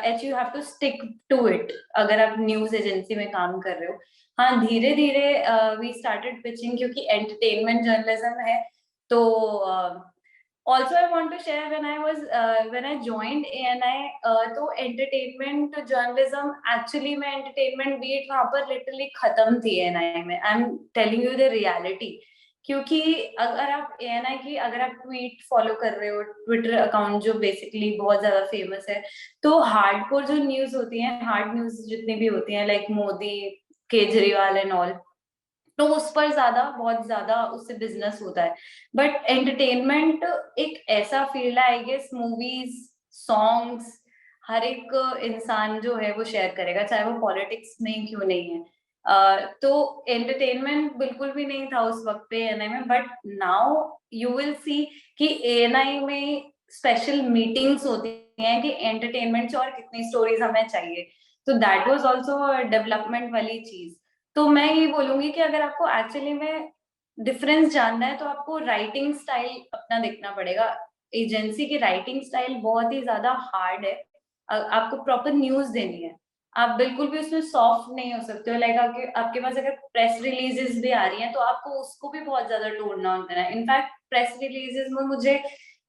H you have to stick to it अगर आप न्यूज एजेंसी में काम कर रहे हो। हाँ, धीरे धीरे वी स्टार्टेड पिचिंग, क्योंकि एंटरटेनमेंट जर्नलिज्म है। तो also I want to share when I joined ANI तो entertainment journalism actually में entertainment beat वहाँ पर literally खत्म थी ANI में। I'm telling you the reality। क्योंकि अगर आप ANI की अगर आप ट्वीट फॉलो कर रहे हो, ट्विटर अकाउंट जो बेसिकली बहुत ज्यादा फेमस है, तो हार्डकोर जो न्यूज होती है, हार्ड न्यूज जितनी भी होती हैं like Modi, Kejriwal and all, तो उस पर ज्यादा बहुत ज्यादा उससे बिजनेस होता है। बट एंटरटेनमेंट एक ऐसा फील्ड है, आई गेस मूवीज, सॉन्ग्स, हर एक इंसान जो है वो शेयर करेगा, चाहे वो पॉलिटिक्स में क्यों नहीं है। तो एंटरटेनमेंट बिल्कुल भी नहीं था उस वक्त पे ANI में। But now you will see कि ANI में स्पेशल मीटिंग्स होती हैं कि एंटरटेनमेंट से और कितनी स्टोरीज हमें चाहिए। तो दैट वाज आल्सो डेवलपमेंट वाली चीज। तो मैं ये बोलूंगी कि अगर आपको एक्चुअली में डिफरेंस जानना है तो आपको राइटिंग स्टाइल अपना देखना पड़ेगा। एजेंसी की राइटिंग स्टाइल बहुत ही ज्यादा हार्ड है। आपको प्रॉपर न्यूज देनी है, आप बिल्कुल भी उसमें सॉफ्ट नहीं हो सकते हो। लाइक आपके पास अगर प्रेस रिलीजेस भी आ रही हैं तो आपको उसको भी बहुत ज्यादा टोन डाउन करना है। इनफैक्ट प्रेस रिलीजेस में मुझे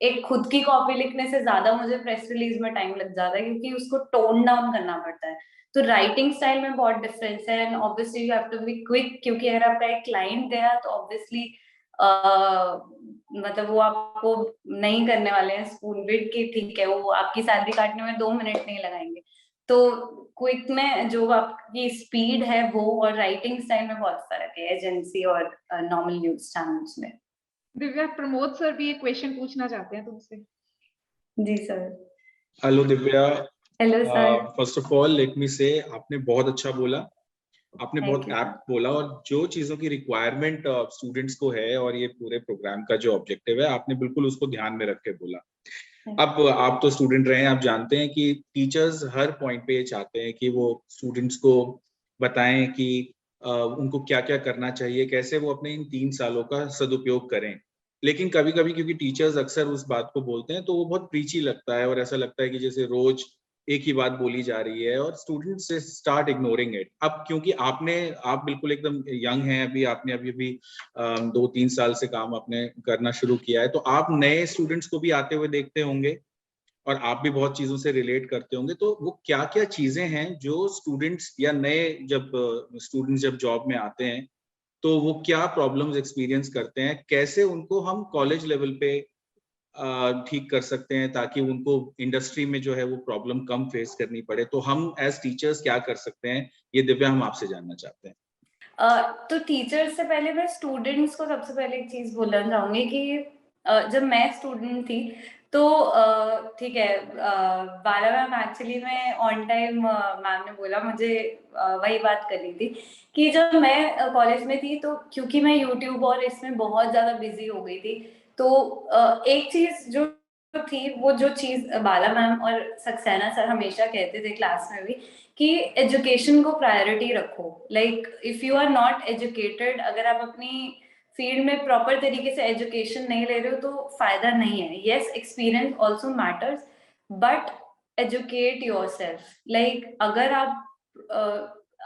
एक खुद की कॉपी लिखने से ज्यादा मुझे प्रेस रिलीज में टाइम लग जाता है, क्योंकि उसको टोन डाउन करना पड़ता है। तो राइटिंग स्टाइल में बहुत डिफरेंस है, and obviously you have to be quick, क्योंकि अगर आपका एक क्लाइंट गया तो ऑब्वियसली मतलब वो आपको नहीं करने वाले हैं स्पून फीड की, ठीक है, वो आपकी सैलरी काटने में 2 मिनट नहीं लगाएंगे। तो क्विक में जो आपकी स्पीड है वो, और राइटिंग स्टाइल में बहुत फर्क है एजेंसी और नॉर्मल न्यूज चैनल्स में। दिव्या, प्रमोद सर भी एक क्वेश्चन पूछना चाहते हैं तुमसे। जी sir. Hello Divya. Hello sir. First of all let me say आपने बहुत अच्छा बोला, आपने Thank बहुत you, एप्ट बोला, और जो चीजों की रिक्वायरमेंट स्टूडेंट्स को है और ये पूरे प्रोग्राम का जो ऑब्जेक्टिव है आपने बिल्कुल उसको ध्यान में रख के बोला। अब आप तो स्टूडेंट रहे हैं, आप जानते हैं कि टीचर्स हर पॉइंट पे ये चाहते हैं कि वो स्टूडेंट्स को बताएं कि उनको क्या क्या करना चाहिए, कैसे वो अपने इन 3 सालों का सदुपयोग करें। लेकिन कभी कभी क्योंकि टीचर्स अक्सर उस बात को बोलते हैं तो वो बहुत प्रीची लगता है और ऐसा लगता है कि जैसे रोज एक ही बात बोली जा रही है और स्टूडेंट्स से स्टार्ट इग्नोरिंग इट। अब क्योंकि आप बिल्कुल एकदम यंग हैं, अभी आपने अभी 2-3 साल से काम आपने करना शुरू किया है, तो आप नए स्टूडेंट्स को भी आते हुए देखते होंगे और आप भी बहुत चीजों से रिलेट करते होंगे। तो वो क्या क्या चीजें हैं जो स्टूडेंट्स या नए जब स्टूडेंट्स जब जॉब में आते हैं तो वो क्या प्रॉब्लम्स एक्सपीरियंस करते हैं, कैसे उनको हम कॉलेज लेवल पे ठीक कर सकते हैं ताकि उनको इंडस्ट्री में जो है वो प्रॉब्लम कम फेस करनी पड़े। तो हम एज टीचर्स क्या कर सकते हैं, ये दिव्या हम आपसे जानना चाहते हैं। तो टीचर्स से पहले मैं स्टूडेंट्स को सबसे पहले एक चीज बोलना चाहूंगी कि जब मैं स्टूडेंट थी तो ठीक है, बाला मैम एक्चुअली में ऑन टाइम मैम ने बोला मुझे वही बात करनी थी कि जब मैं कॉलेज में थी तो क्योंकि मैं यूट्यूब और इसमें बहुत ज्यादा बिजी हो गई थी, तो एक चीज जो थी, वो जो चीज बाला मैम और सक्सेना सर हमेशा कहते थे क्लास में भी कि एजुकेशन को प्रायोरिटी रखो। Like if you are not educated, अगर आप अपनी फील्ड में प्रॉपर तरीके से एजुकेशन नहीं ले रहे हो तो फायदा नहीं है। Yes, experience also matters, but educate yourself. Like अगर आप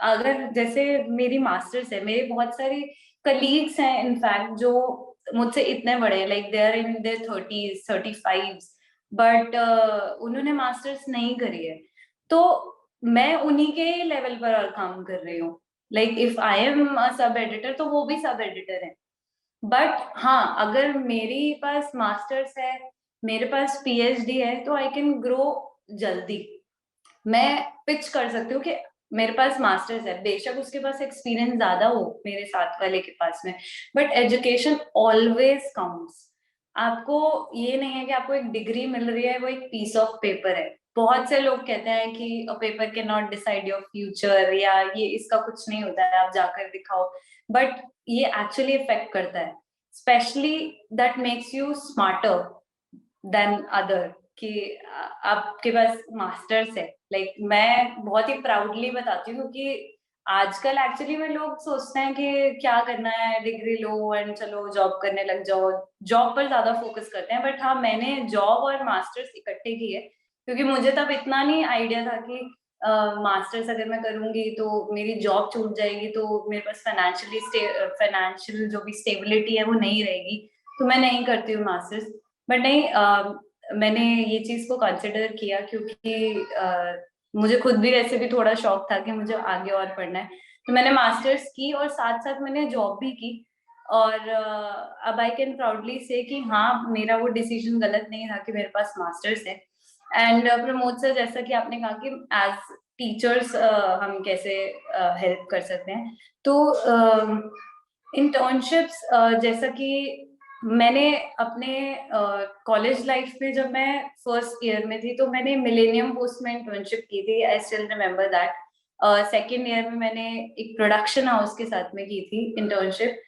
अगर जैसे मेरी मास्टर्स है, मेरे बहुत सारे कलीग्स हैं इनफैक्ट जो मुझसे इतने बड़े, like they are in their 30s 35s, but उन्होंने मास्टर्स नहीं करी है। तो मैं उन्हीं के लेवल पर और काम कर रही हूँ। Like if I am sub editor तो वो भी सब एडिटर है। बट हाँ, अगर मेरे पास मास्टर्स है, मेरे पास पीएचडी है, तो आई कैन ग्रो जल्दी। मैं पिच कर सकती हूँ कि मेरे पास मास्टर्स है, बेशक उसके पास एक्सपीरियंस ज्यादा हो मेरे साथ वाले के पास में, बट एजुकेशन ऑलवेज काउंट्स। आपको ये नहीं है कि आपको एक डिग्री मिल रही है, वो एक पीस ऑफ पेपर है। बहुत से लोग कहते हैं कि a paper can not decide your future, या ये इसका कुछ नहीं होता है, आप जाकर दिखाओ, बट ये एक्चुअली इफेक्ट करता है। Specially that makes you smarter than other कि आपके पास मास्टर्स है। लाइक मैं बहुत ही प्राउडली बताती हूँ कि आजकल एक्चुअली में लोग सोचते हैं कि क्या करना है, डिग्री लो एंड चलो जॉब करने लग जाओ, जॉब पर ज्यादा फोकस करते हैं। बट हाँ, मैंने जॉब और मास्टर्स इकट्ठे किए क्योंकि मुझे तब इतना नहीं आइडिया था कि मास्टर्स अगर मैं करूंगी तो मेरी जॉब छूट जाएगी, तो मेरे पास फाइनेंशियल जो भी स्टेबिलिटी है वो नहीं रहेगी, तो मैं नहीं करती हूँ मास्टर्स। बट नहीं, मैंने ये चीज को कंसिडर किया क्योंकि मुझे खुद भी वैसे भी थोड़ा शौक था कि मुझे आगे और पढ़ना है, तो मैंने मास्टर्स की और साथ साथ मैंने जॉब भी की। और अब आई कैन प्राउडली से कि हाँ, मेरा वो डिसीजन गलत नहीं था कि मेरे पास मास्टर्स है। एंड प्रमोद सर, जैसा कि आपने कहा कि एज टीचर्स हम कैसे हेल्प कर सकते हैं, तो इंटर्नशिप्स जैसा कि मैंने अपने कॉलेज लाइफ में, जब मैं फर्स्ट ईयर में थी तो मैंने मिलेनियम पोस्ट में इंटर्नशिप की थी, I still remember that. Second year में मैंने एक प्रोडक्शन हाउस के साथ में की थी इंटर्नशिप।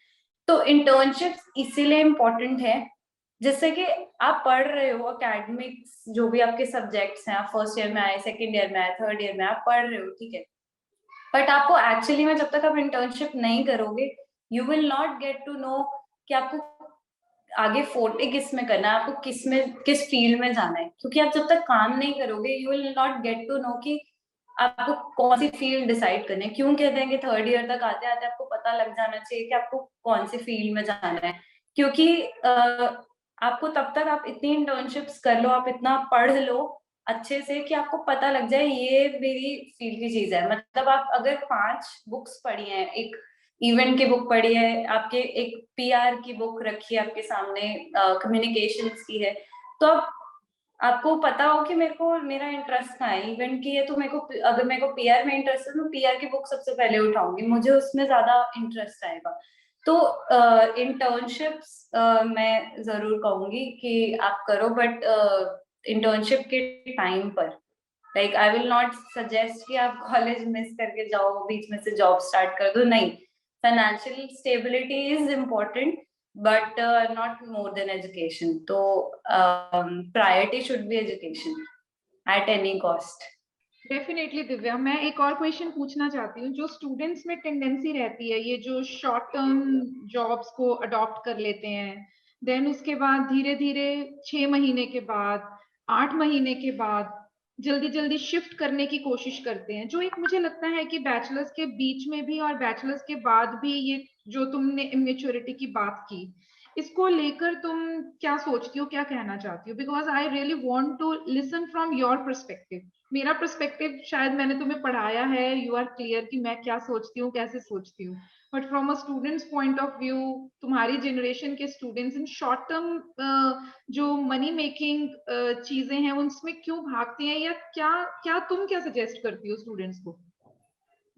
तो इंटर्नशिप इसीलिए इम्पोर्टेंट है जिससे कि आप पढ़ रहे हो एकेडमिक्स, जो भी आपके सब्जेक्ट्स हैं, आप फर्स्ट ईयर में आए, सेकेंड ईयर में आए, थर्ड ईयर में आप पढ़ रहे हो, ठीक है, बट आपको एक्चुअली में जब तक आप इंटर्नशिप नहीं करोगे, you will not get to know कि आपको आगे फोर्टे किस में करना है, आपको किस फील्ड में जाना है, क्योंकि आप जब तक काम नहीं करोगे you will not get to know कि आपको कौन सी फील्ड डिसाइड करनी है। क्यों कहते हैं कि थर्ड ईयर तक आते आते आपको पता लग जाना चाहिए कि आपको कौन सी फील्ड में जाना है, क्योंकि आपको तब तक आप इतनी इंटर्नशिप्स कर लो, आप इतना पढ़ लो अच्छे से कि आपको पता लग जाए ये मेरी फील्ड की चीज है। मतलब आप अगर 5 बुक्स पढ़ी हैं, एक इवेंट की बुक पढ़ी है, आपके एक पीआर की बुक रखी है आपके सामने, कम्युनिकेशंस की है, तो आपको पता हो कि मेरे को मेरा इंटरेस्ट कहाँ है। इवेंट की है तो मेरे को, अगर मेरे को पीआर में इंटरेस्ट है तो पीआर की बुक सबसे पहले उठाऊंगी, मुझे उसमें ज्यादा इंटरेस्ट आएगा। तो इंटर्नशिप्स मैं जरूर कहूंगी कि आप करो, बट इंटर्नशिप के टाइम पर, like I will not suggest कि आप कॉलेज मिस करके जाओ, बीच में से जॉब स्टार्ट कर दो, नहीं। Financial stability is important but not more than education. So priority should be education at any cost. Definitely Divya, मैं एक और क्वेश्चन पूछना चाहती हूँ। जो स्टूडेंट्स में टेंडेंसी रहती है ये जो शॉर्ट टर्म जॉब्स को अडॉप्ट कर लेते हैं, देन उसके बाद धीरे धीरे 6 महीने के बाद, 8 महीने के बाद जल्दी जल्दी शिफ्ट करने की कोशिश करते हैं, जो एक मुझे लगता है कि बैचलर्स के बीच में भी और बैचलर्स के बाद भी ये जो तुमने इमेच्योरिटी की बात की, इसको लेकर तुम क्या सोचती हो, क्या कहना चाहती हो? Because I really want to listen from your perspective. मेरा पर्सपेक्टिव शायद मैंने तुम्हें पढ़ाया है, यू आर क्लियर कि मैं क्या सोचती हूँ, कैसे सोचती हूँ, but from a students point of view, तुम्हारी जनरेशन के स्टूडेंट्स इन शॉर्ट टर्म जो मनी मेकिंग चीजें हैं उनमें क्यों भागते हैं, या क्या क्या तुम क्या सजेस्ट करती हो स्टूडेंट्स को?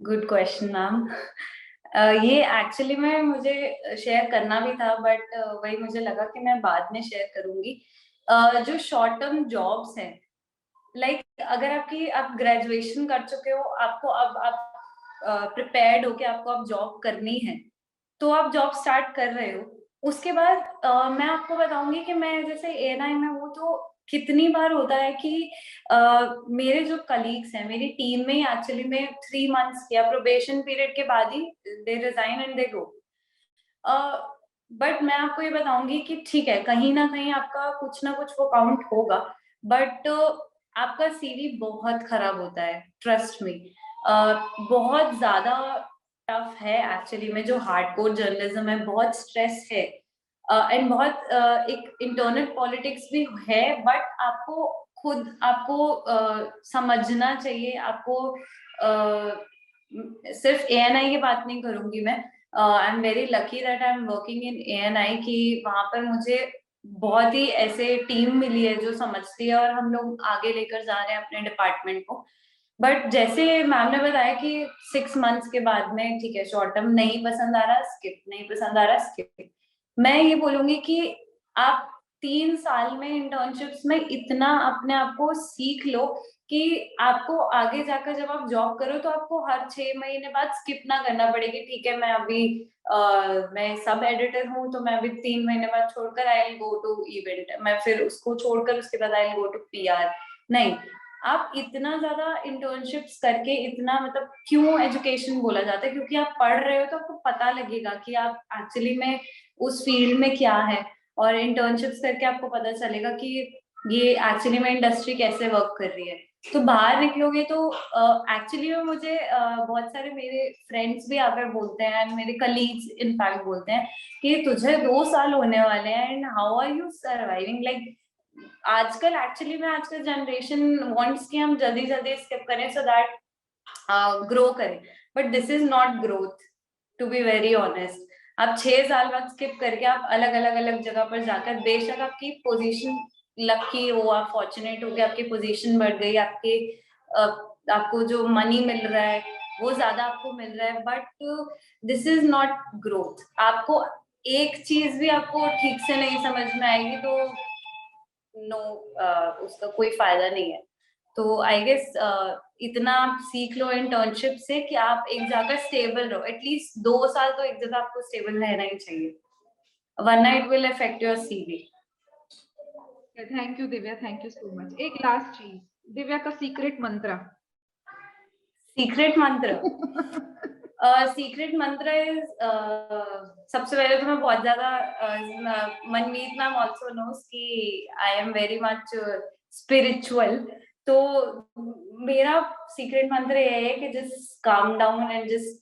Good question ma'am. ये एक्चुअली में मुझे शेयर करना भी था, बट वही मुझे लगा कि मैं बाद में शेयर करूंगी। जो शॉर्ट टर्म जॉब्स हैं, लाइक अगर आप ग्रेजुएशन कर चुके हो, आपको अब आप प्रिपेयर्ड हो कि आपको अब जॉब करनी है, तो आप जॉब स्टार्ट कर रहे हो। उसके बाद मैं आपको बताऊंगी कि मैं जैसे एएनआई में हूँ, तो कितनी बार होता है कि मेरे जो कलीग्स हैं मेरी टीम में, एक्चुअली में 3 मंथ्स या प्रोबेशन पीरियड के बाद ही they resign and they go. But मैं आपको ये बताऊंगी कि ठीक है, कहीं ना कहीं आपका कुछ ना कुछ वो काउंट होगा, बट आपका सीवी बहुत खराब होता है, ट्रस्ट मी। बहुत ज्यादा टफ है एक्चुअली में, जो हार्डकोर जर्नलिज्म है, बहुत स्ट्रेस है, एंड बहुत एक इंटरनल पॉलिटिक्स भी है, बट आपको खुद समझना चाहिए। आपको सिर्फ एएनआई की बात नहीं करूंगी मैं, I am very lucky that I am working in ANI, कि वहां पर मुझे बहुत ही ऐसे टीम मिली है जो समझती है, और हम लोग आगे लेकर जा रहे हैं अपने डिपार्टमेंट को। बट जैसे मैम ने बताया कि 6 मंथ्स के बाद में ठीक है, शॉर्ट टर्म नहीं पसंद आ रहा स्किप, नहीं पसंद आ रहा स्किप। मैं ये बोलूंगी कि आप 3 साल में इंटर्नशिप्स में इतना अपने आप को सीख लो कि आपको आगे जाकर जब आप जॉब करो तो आपको हर 6 महीने बाद स्किप ना करना पड़े कि ठीक है, मैं अभी मैं सब एडिटर हूँ तो मैं अभी 3 महीने बाद छोड़कर I will go to event, मैं फिर उसको छोड़कर उसके बाद I will go to PR. नहीं, आप इतना ज्यादा इंटर्नशिप्स करके, इतना मतलब क्यों एजुकेशन बोला जाता है, क्योंकि आप पढ़ रहे हो तो आपको पता लगेगा कि आप एक्चुअली में उस फील्ड में क्या है, और इंटर्नशिप्स करके आपको पता चलेगा कि ये एक्चुअली में इंडस्ट्री कैसे वर्क कर रही है। तो बाहर निकलोगे तो एक्चुअली में मुझे बहुत सारे मेरे फ्रेंड्स भी आकर बोलते हैं, एंड मेरे कलीग्स इनफैक्ट बोलते हैं कि तुझे 2 साल होने वाले हैं and how are you surviving. Like आजकल एक्चुअली में आजकल जनरेशन वांट्स कि हम जल्दी जल्दी स्किप करें सो दैट ग्रो करें, but this is not growth, to be very honest. आप 6 साल बाद स्किप करके आप अलग जगह पर जाकर, बेशक आपकी पोजीशन लकी हो, आप फॉर्चुनेट हो कि आपकी पोजीशन बढ़ गई, आपको जो मनी मिल रहा है वो ज्यादा आपको मिल रहा है, but this is not growth. आपको एक चीज भी आपको ठीक से नहीं समझ में आएगी तो उसका कोई फायदा नहीं है। तो आई गेस इतना आप सीख लो इंटर्नशिप से कि आप एक जगह स्टेबल रहो, एटलीस्ट 2 साल तो एक जगह आपको स्टेबल रहना ही चाहिए, वरना it will affect your CV. Thank you Divya, thank you so much. एक लास्ट चीज, दिव्या का सीक्रेट मंत्रा। सीक्रेट मंत्र सीक्रेट मंत्र इज सबसे पहले तो मैं बहुत ज्यादा मनमीत मैम आल्सो नोस कि I am very much spiritual, तो मेरा सीक्रेट मंत्र ये है कि just calm down and just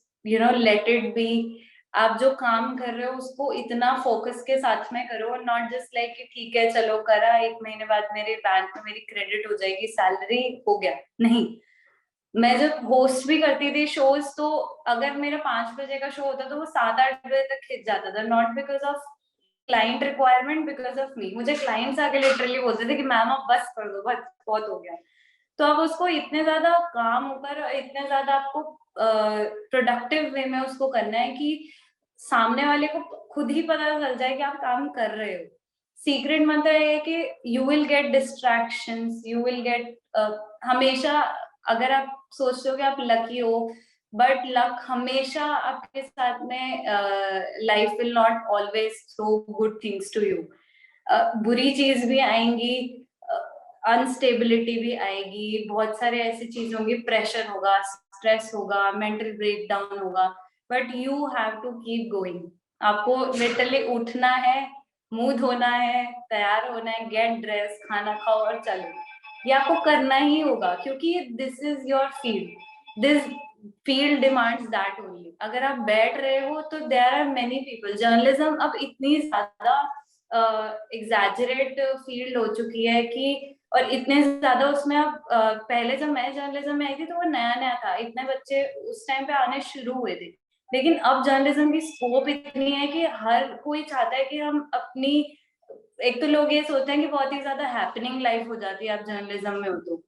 let it be. आप जो काम कर रहे हो उसको इतना फोकस के साथ में करो, नॉट जस्ट लाइक कि ठीक है चलो करा, 1 महीने बाद मेरे बैंक में मेरी क्रेडिट हो जाएगी, सैलरी हो गया। नहीं, मैं जब होस्ट भी करती थी शोज, तो अगर मेरा 5 बजे का शो होता तो वो 7-8 बजे तक खिंच जाता था, not because of client requirement, because of me. मुझे क्लाइंट्स आके लिटरली बोलते थे कि मैम आप बस कर दो, बस बहुत हो गया। तो अब उसको इतने ज्यादा काम होकर, इतने ज्यादा आपको प्रोडक्टिव वे में उसको करना है कि सामने वाले को खुद ही पता चल जाए कि आप काम कर रहे हो। सीक्रेट मंत्र है कि you will get distractions, you will get हमेशा, अगर आप सोचते हो कि आप लकी हो, बट लक हमेशा आपके साथ में, life will not always throw good things to you. बुरी चीज भी आएंगी, अनस्टेबिलिटी भी आएगी, बहुत सारे ऐसी चीज होंगी, प्रेशर होगा, स्ट्रेस होगा, मेंटल ब्रेकडाउन होगा, but you have to keep going. आपको लिटरली उठना है, मुंह धोना है, तैयार होना है, गेट ड्रेस, खाना खाओ और चलो। ये आपको करना ही होगा, क्योंकि this is your field, this field demands that only. अगर आप बैठ रहे हो तो there are many people. Journalism अब इतनी ज्यादा एग्जैजरेट फील्ड हो चुकी है कि, और इतने ज्यादा उसमें अब पहले जब मैं जर्नलिज्म में आई थी तो वो नया नया था, इतने बच्चे उस टाइम पे आने शुरू हुए थे, लेकिन अब जर्नलिज्म की स्कोप इतनी है कि हर कोई चाहता है कि हम अपनी, एक तो लोग ये सोचते हैं कि बहुत ही ज्यादा हैपनिंग लाइफ हो जाती है आप जर्नलिज्म में हो तो,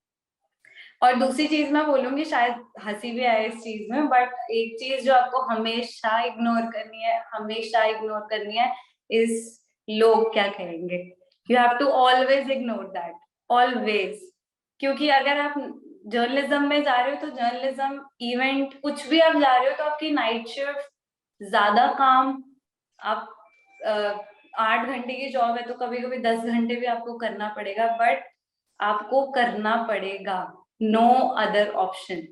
और दूसरी चीज मैं बोलूंगी, शायद हंसी भी आए इस चीज में, बट एक चीज जो आपको हमेशा इग्नोर करनी है, हमेशा इग्नोर करनी है, इस लोग क्या कहेंगे। You have to always ignore that, always. क्योंकि अगर आप जर्नलिज्म में जा रहे हो तो जर्नलिज्म इवेंट कुछ भी आप जा रहे हो तो आपकी नाइट शिफ्ट, ज्यादा काम, आप 8 घंटे की जॉब है तो कभी कभी 10 घंटे भी आपको करना पड़ेगा, बट आपको करना पड़ेगा, नो अदर ऑप्शन।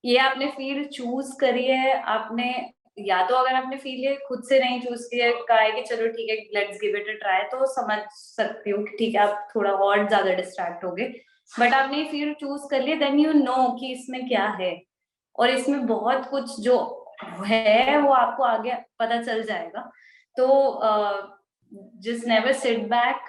ये आपने फील्ड चूज करी है, आपने, या तो अगर आपने फील्ड ये खुद से नहीं चूज किया, कहा है कि चलो ठीक है let's give it a try, तो समझ सकती हूँ कि ठीक है आप थोड़ा और ज्यादा डिस्ट्रैक्ट हो गए, बट आपने ये फील्ड चूज कर लिया, देन यू नो कि इसमें क्या है, और इसमें बहुत कुछ जो है वो आपको आगे पता चल जाएगा। तो just never sit back,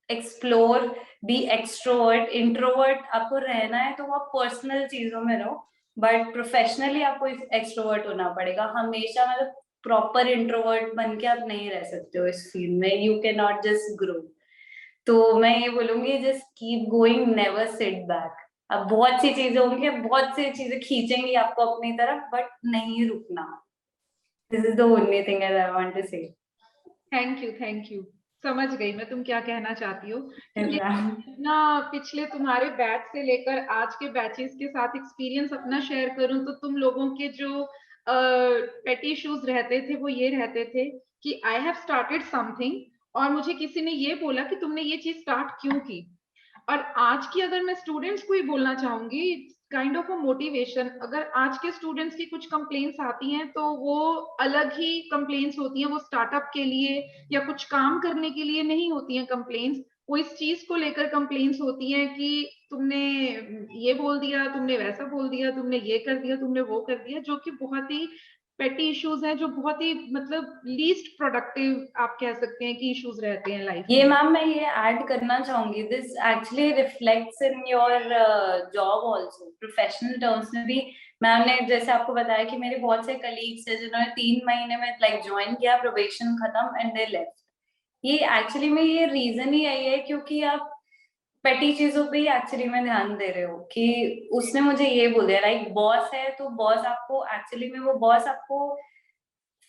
explore, be extrovert. Introvert आपको रहना है तो आप पर्सनल चीजों में रहो, बट प्रोफेशनली आपको एक्सट्रोवर्ट होना पड़ेगा हमेशा। मतलब प्रॉपर इंट्रोवर्ट बन के आप नहीं रह सकते हो इस फील्ड में, you can not just grow. तो मैं ये बोलूंगी, just keep going, never sit back. अब बहुत सी चीजें होंगी, बहुत सी चीजें खींचेंगी आपको अपनी तरफ, बट नहीं रुकना। This is the only thing I want to say. Thank you, समझ गई मैं तुम क्या कहना चाहती हो। ना पिछले तुम्हारे बैच से लेकर आज के बैचेस के साथ एक्सपीरियंस अपना शेयर करूं तो तुम लोगों के जो पेटी इश्यूज रहते थे वो ये रहते थे कि आई हैव स्टार्टेड समथिंग, और मुझे किसी ने ये बोला कि तुमने ये चीज स्टार्ट क्यों की। और आज की अगर मैं स्टूडेंट्स को ही बोलना चाहूंगी, काइंड ऑफ अ मोटिवेशन, अगर आज के स्टूडेंट्स की कुछ कंप्लेंट्स आती हैं तो वो अलग ही कंप्लेंट्स होती हैं, वो स्टार्टअप के लिए या कुछ काम करने के लिए नहीं होती हैं कंप्लेंट्स, वो इस चीज को लेकर कंप्लेंट्स होती हैं कि तुमने ये बोल दिया, तुमने वैसा बोल दिया, तुमने ये कर दिया, तुमने वो कर दिया, जो कि बहुत ही पेटी इश्यूज हैं, जो बहुत ही मतलब लीस्ट प्रोडक्टिव आप कह सकते हैं कि इश्यूज रहते हैं लाइफ में। ये मैम मैं ये ऐड करना चाहूंगी, this actually reflects in your job also, professional terms में भी। मैम ने जैसे आपको बताया कि मेरे बहुत से कलीग्स हैं जिन्होंने 3 महीने में लाइक ज्वाइन किया, प्रोबेशन खत्म एंड दे लेफ्ट। ये एक्चुअली में ये रीजन ही यही है क्योंकि आप पेटी चीजों पे ही एक्चुअली में ध्यान दे रहे हो कि उसने मुझे ये बोल दिया, लाइक बॉस है तो बॉस आपको एक्चुअली में, वो बॉस आपको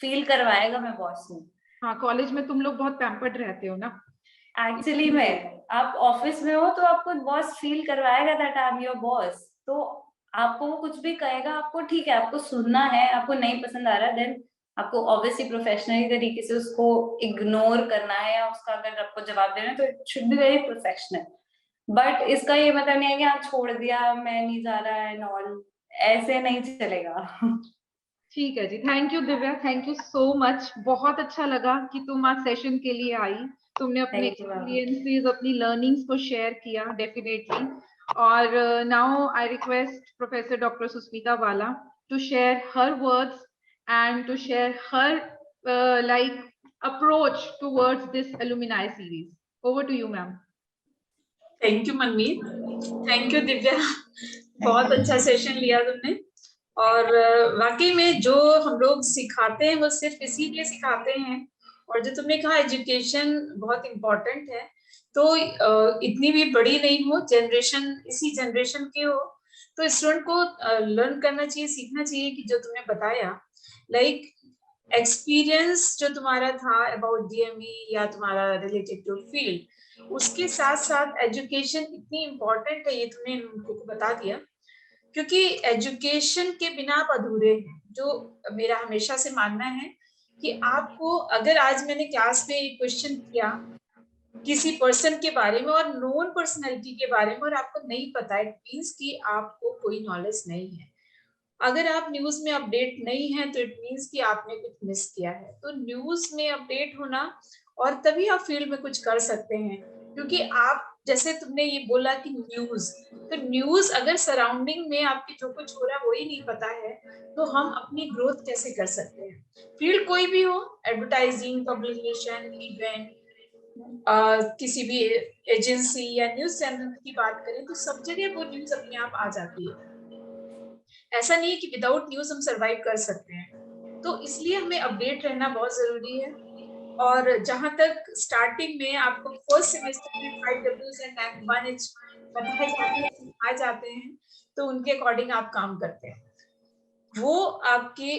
फील करवाएगा मैं बॉस हूँ। हाँ, कॉलेज में तुम लोग बहुत पैम्पर्ड रहते हो ना एक्चुअली में, आप ऑफिस में हो तो आपको बॉस फील करवाएगा that I am your boss, तो आपको वो कुछ भी कहेगा, आपको ठीक है, आपको सुनना है, आपको नहीं पसंद आ रहा है, देन आपको ऑब्वियसली प्रोफेशनली तरीके से उसको इग्नोर करना है, या उसका अगर आपको जवाब देना है तो it should be very professional. But इसका ये मतलब नहीं है कि आप छोड़ दिया, मैं नहीं जा रहा है एंड ऑल, ऐसे नहीं चलेगा। ठीक है जी, thank you Divya, thank you so much. बहुत अच्छा लगा कि तुम आज सेशन के लिए आई, तुमने अपने Thank you, ma'am. एक्सपीरियंसेस, अपनी लर्निंग्स को शेयर किया डेफिनेटली। और now I request professor doctor Susmita Wala to share her words and to share her like approach towards this alumni series. Over to you, ma'am. Thank you Manmeet, thank you Divya, बहुत अच्छा सेशन लिया तुमने। और वाकई में जो हम लोग सिखाते हैं वो सिर्फ इसीलिए सिखाते हैं। और जो तुमने कहा एजुकेशन बहुत इम्पोर्टेंट है, तो इतनी भी बड़ी नहीं हो, जनरेशन इसी जनरेशन के हो, तो स्टूडेंट को लर्न करना चाहिए, सीखना चाहिए कि जो तुमने बताया, लाइक एक्सपीरियंस जो तुम्हारा था अबाउट डीएमई या तुम्हारा रिलेटेड टू फील्ड, उसके साथ साथ एजुकेशन इतनी इम्पोर्टेंट है, ये तुमने उनको बता दिया। क्योंकि एजुकेशन के बिना आप अधूरे हैं, जो मेरा हमेशा से मानना है कि आपको, अगर आज मैंने क्लास में एक क्वेश्चन किया किसी पर्सन के बारे में और नॉन पर्सनैलिटी के बारे में और आपको नहीं पता, इट मीन्स कि आपको कोई नॉलेज नहीं है। अगर आप न्यूज में अपडेट नहीं है तो इट मीन्स कि आपने कुछ मिस किया है। तो न्यूज में अपडेट होना, और तभी आप फील्ड में कुछ कर सकते हैं। क्योंकि आप, जैसे तुमने ये बोला कि न्यूज, तो न्यूज अगर सराउंडिंग में आपके जो कुछ हो रहा है वही नहीं पता है, तो हम अपनी ग्रोथ कैसे कर सकते हैं। फील्ड कोई भी हो, एडवर्टाइजिंग, पब्लिकेशन, इवेंट, किसी भी एजेंसी या न्यूज चैनल की बात करें तो सब जगह वो न्यूज अपने आप आ जाती है। ऐसा नहीं है कि विदाउट न्यूज हम सरवाइव कर सकते हैं। तो इसलिए हमें अपडेट रहना बहुत जरूरी है। और जहां तक स्टार्टिंग में आपको फर्स्ट सेमेस्टर में 5Ws एंड 1H बताए जाते हैं, सिखाए जाते हैं, तो उनके अकॉर्डिंग आप काम करते हैं। वो आपके,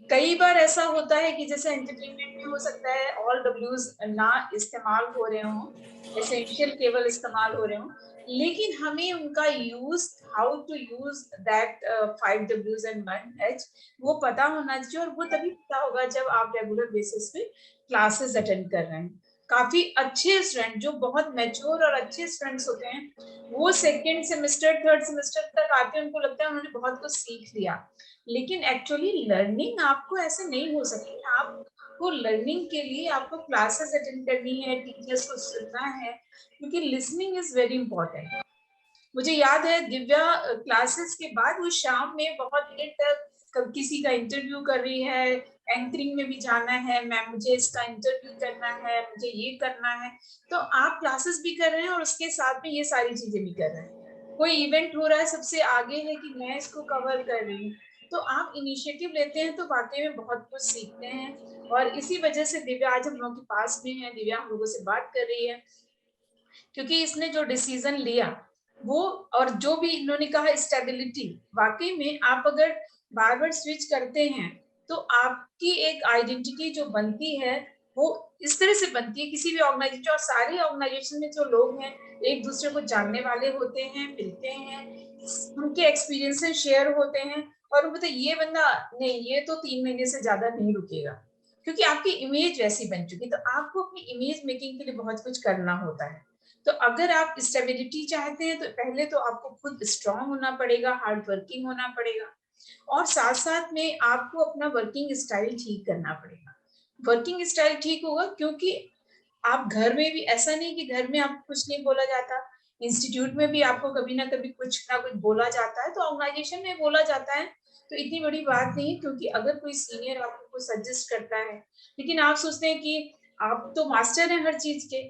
कई बार ऐसा होता है कि जैसे एंटरटेनमेंट में हो सकता है ऑल Ws ना इस्तेमाल हो रहे हों, एसेंशियल केवल इस्तेमाल हो रहे हों, लेकिन हमें उनका use, how to use that 5Ws and 1H वो पता होना चाहिए। और वो तभी पता होगा जब आप रेगुलर बेसिस पे क्लासेस अटेंड कर रहे हैं। काफी अच्छे स्टूडेंट, जो बहुत मैच्योर और अच्छे स्टूडेंट्स होते हैं, वो सेकेंड सेमेस्टर, थर्ड सेमेस्टर तक आते हैं, उनको लगता है उन्होंने बहुत कुछ सीख लिया। लेकिन एक्चुअली लर्निंग आपको ऐसे नहीं हो सकती। आपको लर्निंग के लिए आपको क्लासेस अटेंड करनी है, टीचर्स को सुनना है, क्योंकि लिसनिंग इज वेरी इंपॉर्टेंट। मुझे याद है दिव्या क्लासेस के बाद वो शाम में बहुत देर तक किसी का इंटरव्यू कर रही है, एंकरिंग में भी जाना है, मैम मुझे इसका इंटरव्यू करना है, मुझे ये करना है। तो आप क्लासेस भी कर रहे हैं और उसके साथ में ये सारी चीजें भी कर रहे हैं। कोई इवेंट हो रहा है, सबसे आगे है कि मैं इसको कवर कर रही हूँ। तो आप इनिशिएटिव लेते हैं तो वाकई में बहुत कुछ सीखते हैं। और इसी वजह से दिव्या आज हम लोगों के पास में है, दिव्या हम लोगों से बात कर रही है, क्योंकि इसने जो डिसीजन लिया वो, और जो भी इन्होंने कहा स्टेबिलिटी, वाकई में आप अगर बार बार स्विच करते हैं तो आपकी एक आइडेंटिटी जो बनती है वो इस तरह से बनती है किसी भी ऑर्गेनाइजेशन। और सारे ऑर्गेनाइजेशन में जो लोग हैं एक दूसरे को जानने वाले होते हैं, मिलते हैं, उनके एक्सपीरियंसेस शेयर होते हैं, और वो बोलते ये बंदा नहीं, ये तो 3 महीने से ज्यादा नहीं रुकेगा, क्योंकि आपकी इमेज वैसी बन चुकी। तो आपको अपनी इमेज मेकिंग के लिए बहुत कुछ करना होता है। तो अगर आप स्टेबिलिटी चाहते हैं तो पहले तो आपको खुद स्ट्रांग होना पड़ेगा, हार्ड वर्किंग होना पड़ेगा, और साथ साथ में आपको अपना वर्किंग स्टाइल ठीक करना पड़ेगा। वर्किंग स्टाइल ठीक होगा क्योंकि आप घर में भी, ऐसा नहीं कि घर में आपको कुछ नहीं बोला जाता, इंस्टीट्यूट में भी आपको कभी ना कभी कुछ ना कुछ बोला जाता है, तो ऑर्गेनाइजेशन में बोला जाता है, तो इतनी बड़ी बात नहीं है। क्योंकि अगर कोई सीनियर आपको कुछ सजेस्ट करता है, लेकिन आप सोचते हैं कि आप तो मास्टर हैं हर चीज के,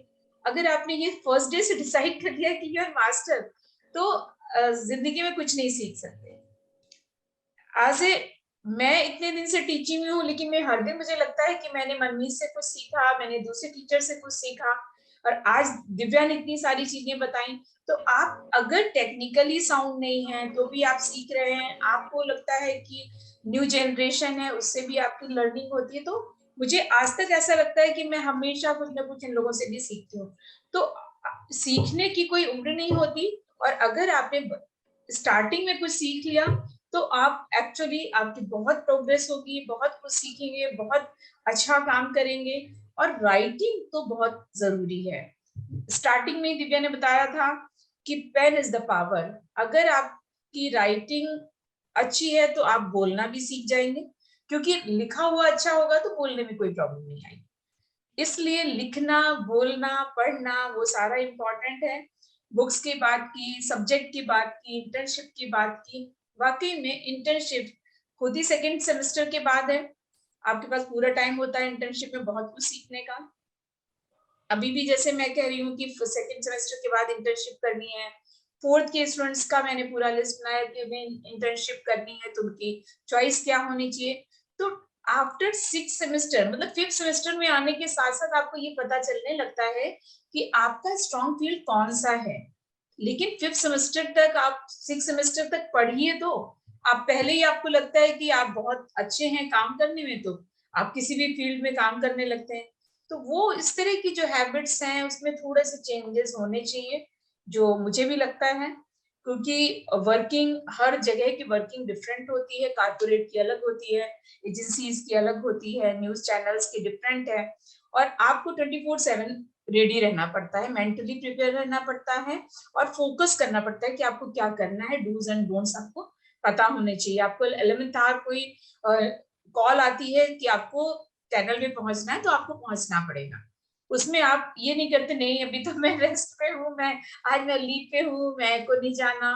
अगर आपने ये फर्स्ट डे से डिसाइड कर लिया कि यू आर मास्टर, तो जिंदगी में कुछ नहीं सीख सकते। आज मैं इतने दिन से टीचिंग में हूँ, लेकिन मैं हर दिन, मुझे लगता है कि मैंने मनमीत से कुछ सीखा, मैंने दूसरे टीचर से कुछ सीखा, और आज दिव्या ने इतनी सारी चीजें बताई। तो आप अगर टेक्निकली साउंड नहीं है तो भी आप सीख रहे हैं, आपको लगता है कि न्यू जनरेशन है उससे भी आपकी लर्निंग होती है, तो मुझे आज तक ऐसा लगता है कि मैं हमेशा कुछ ना कुछ इन लोगों से भी सीखती हूँ। तो सीखने की कोई उम्र नहीं होती, और अगर आपने स्टार्टिंग में कुछ सीख लिया तो आप एक्चुअली, आपकी बहुत प्रोग्रेस होगी, बहुत कुछ सीखेंगे, बहुत अच्छा काम करेंगे। और राइटिंग तो बहुत जरूरी है। स्टार्टिंग में दिव्या ने बताया था कि पेन इज द पावर। अगर आपकी राइटिंग अच्छी है तो आप बोलना भी सीख जाएंगे, क्योंकि लिखा हुआ अच्छा होगा तो बोलने में कोई प्रॉब्लम नहीं आएगी। इसलिए लिखना, बोलना, पढ़ना वो सारा इम्पोर्टेंट है। बुक्स की बात की, सब्जेक्ट की बात की, इंटर्नशिप की बात की, वाकई में इंटर्नशिप खुद ही सेकेंड सेमेस्टर के बाद है, आपके पास पूरा टाइम होता है इंटर्नशिप में बहुत कुछ सीखने का। अभी भी जैसे मैं कह रही हूँ कि सेकेंड सेमेस्टर के बाद इंटर्नशिप करनी है, फोर्थ के स्टूडेंट्स का मैंने पूरा लिस्ट बनाया कि उन्हें इंटर्नशिप करनी है तो उनकी चॉइस क्या होनी चाहिए। तो आफ्टर 6 सेमेस्टर, मतलब 5th सेमेस्टर में आने के साथ साथ आपको ये पता चलने लगता है कि आपका स्ट्रॉन्ग फील्ड कौन सा है। लेकिन 5th सेमेस्टर तक आप 6 सेमेस्टर तक पढ़िए तो आप पहले ही आपको लगता है कि आप बहुत अच्छे हैं काम करने में, तो आप किसी भी फील्ड में काम करने लगते हैं। तो वो इस तरह की जो हैबिट्स हैं उसमें थोड़े से चेंजेस होने चाहिए, जो मुझे भी लगता है, क्योंकि वर्किंग, हर जगह की वर्किंग डिफरेंट होती है, कारपोरेट की अलग होती है, एजेंसीज की अलग होती है, न्यूज चैनल्स की डिफरेंट है, और आपको 24/7 रेडी रहना पड़ता है, मेंटली प्रिपेयर रहना पड़ता है और फोकस करना पड़ता है कि आपको क्या करना है, डूज एंड डोंट्स आपको पता होने चाहिए। आपको 11th आवर कोई कॉल आती है कि आपको चैनल में पहुंचना है तो आपको पहुंचना पड़ेगा। उसमें आप ये नहीं करते नहीं अभी तो मैं रेस्ट पे हूँ, आज मैं लीव पे हूँ, मैं को नहीं जाना,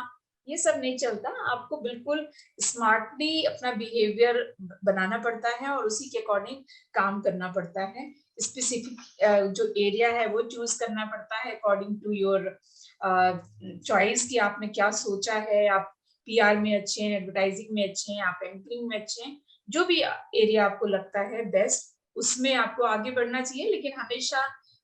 ये सब नहीं चलता। आपको बिल्कुल स्मार्टली अपना बिहेवियर बनाना पड़ता है और उसी के अकॉर्डिंग काम करना पड़ता है। स्पेसिफिक जो एरिया है वो चूज करना पड़ता है अकॉर्डिंग टू योर चॉइस कि आपने क्या सोचा है। आप PR में अच्छे हैं, एडवर्टाइजिंग में अच्छे हैं, आप एंकरिंग में अच्छे हैं, जो भी एरिया आपको लगता है बेस्ट उसमें आपको आगे बढ़ना चाहिए। लेकिन हमेशा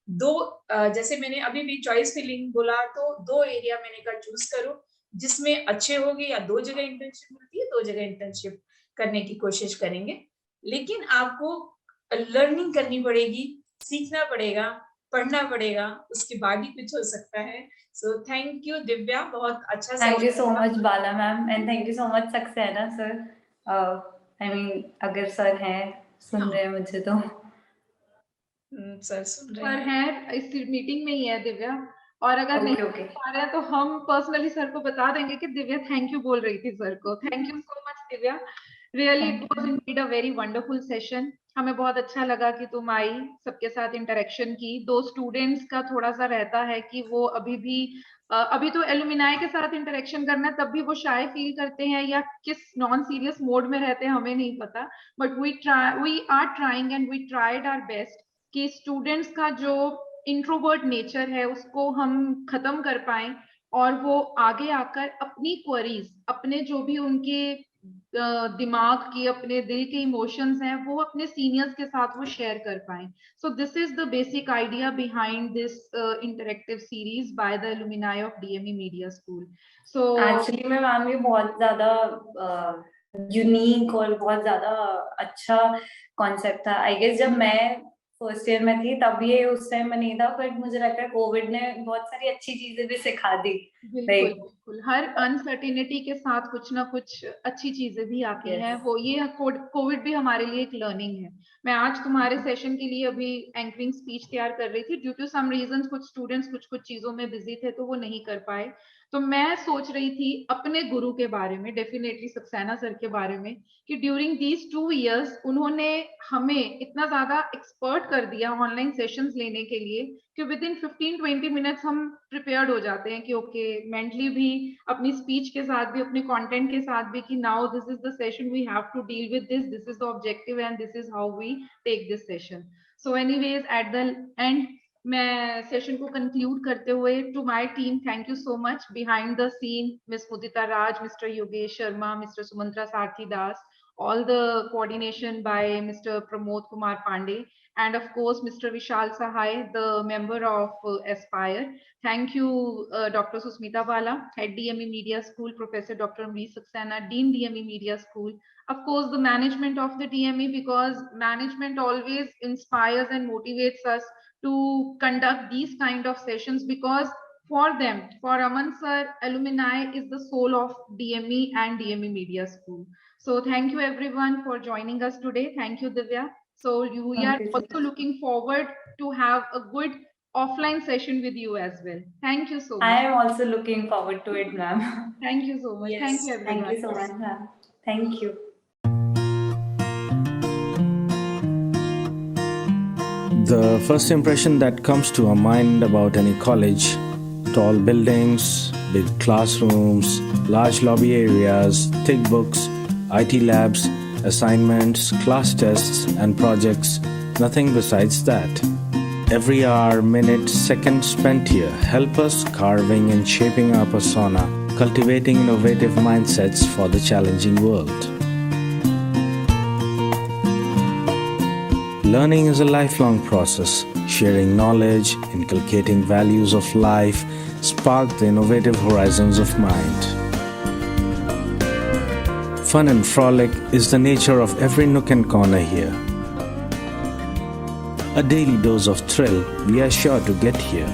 दो, जैसे मैंने अभी भी चॉइस फिलिंग बोला, तो 2 एरिया मैंने कहा चूज करो जिसमें अच्छे होंगे, या 2 जगह इंटर्नशिप मिलती है 2 जगह इंटर्नशिप करने की कोशिश करेंगे। लेकिन आपको लर्निंग करनी पड़ेगी, सीखना पड़ेगा, पढ़ना पड़ेगा, उसके बाद ही कुछ हो सकता है। सो थैंक यू दिव्या, बहुत अच्छा। Thank you so much Bala ma'am, and thank you so much Saxena sir. I mean अगर सर हैं सुन रहे हैं मुझे तो सर सुन रहे सर हैं इस मीटिंग में ही है दिव्या, और अगर नहीं आ रहा है तो हम पर्सनली सर को बता देंगे कि दिव्या थैंक यू बोल रही थी सर को। Thank you so much Divya, really it was indeed a very wonderful session. हमें बहुत अच्छा लगा कि तुम आई, सबके साथ इंटरेक्शन की। 2 स्टूडेंट्स का थोड़ा सा रहता है कि वो अभी तो एलुमिनाई के साथ इंटरेक्शन करना है, तब भी वो शाय फील करते हैं या किस नॉन सीरियस मोड में रहते हैं हमें नहीं पता, but we are trying and we tried our best कि स्टूडेंट्स का जो इंट्रोवर्ट नेचर है उसको हम खत्म कर पाए और वो आगे आकर अपनी क्वेरीज, अपने जो भी उनके दिमाग की, अपने दिल के इमोशंस हैं, वो अपने सीनियर्स के साथ वो शेयर कर पाए। So this is the basic idea behind this interactive series by the alumni of DME media school. So actually में मैम ये बहुत ज्यादा यूनिक और बहुत ज्यादा अच्छा कॉन्सेप्ट था। आई गेस जब मैं फर्स्ट ईयर में थी तब ये उस टाइम में नहीं था, बट मुझे लगता है कोविड ने बहुत सारी अच्छी चीजें भी सिखा दी। बिल्कुल बिल्कुल, हर अनसर्टिनिटी के साथ कुछ ना कुछ अच्छी चीजें भी आती हैं। वो ये कोविड भी हमारे लिए एक लर्निंग है। मैं आज तुम्हारे सेशन के लिए अभी एंकरिंग स्पीच तैयार कर रही थी, ड्यू टू सम रीजंस कुछ स्टूडेंट्स कुछ चीजों में बिजी थे तो वो नहीं कर पाए। तो मैं सोच रही थी अपने गुरु के बारे में, डेफिनेटली सक्सेना सर के बारे में, कि ड्यूरिंग दीज 2 years उन्होंने हमें इतना ज्यादा एक्सपर्ट कर दिया ऑनलाइन सेशंस लेने के लिए कि विद इन 15-20 मिनट्स हम प्रिपेयर्ड हो जाते हैं कि ओके मेंटली भी, अपनी स्पीच के साथ भी, अपने कंटेंट के साथ भी, कि now this is the session, we have to deal with this, this is the objective and this is how we take this session. So anyways at the end मैं सेशन को कंक्लूड करते हुए, to my team, thank you so much. Behind the scene miss Mudita Raj, mister Yogesh Sharma, mister Sumantra Sarathi Das, all the coordination by Mr. Pramod Kumar Pandey, and of course Mr. Vishal Sahai, the member of Aspire. Thank you Dr. Susmita Bala, Head DME Media School, Professor Dr. Amrish Saxena, Dean DME Media School, of course the management of the DME, because management always inspires and motivates us to conduct these kind of sessions, because for them, for Aman sir, alumni is the soul of DME and DME Media School. So thank you everyone for joining us today. Thank you Divya. So we are also looking forward to have a good offline session with you as well. Thank you so much. I am also looking forward to it, ma'am. Thank you so much. Yes. Thank you everyone. Thank you so much, ma'am. Thank you. The first impression that comes to our mind about any college: tall buildings, big classrooms, large lobby areas, thick books, IT labs, assignments, class tests, and projects. Nothing besides that. Every hour, minute, second spent here help us carving and shaping our persona, cultivating innovative mindsets for the challenging world. Learning is a lifelong process. Sharing knowledge, inculcating values of life, spark the innovative horizons of mind. Fun and frolic is the nature of every nook and corner here. A daily dose of thrill we are sure to get here.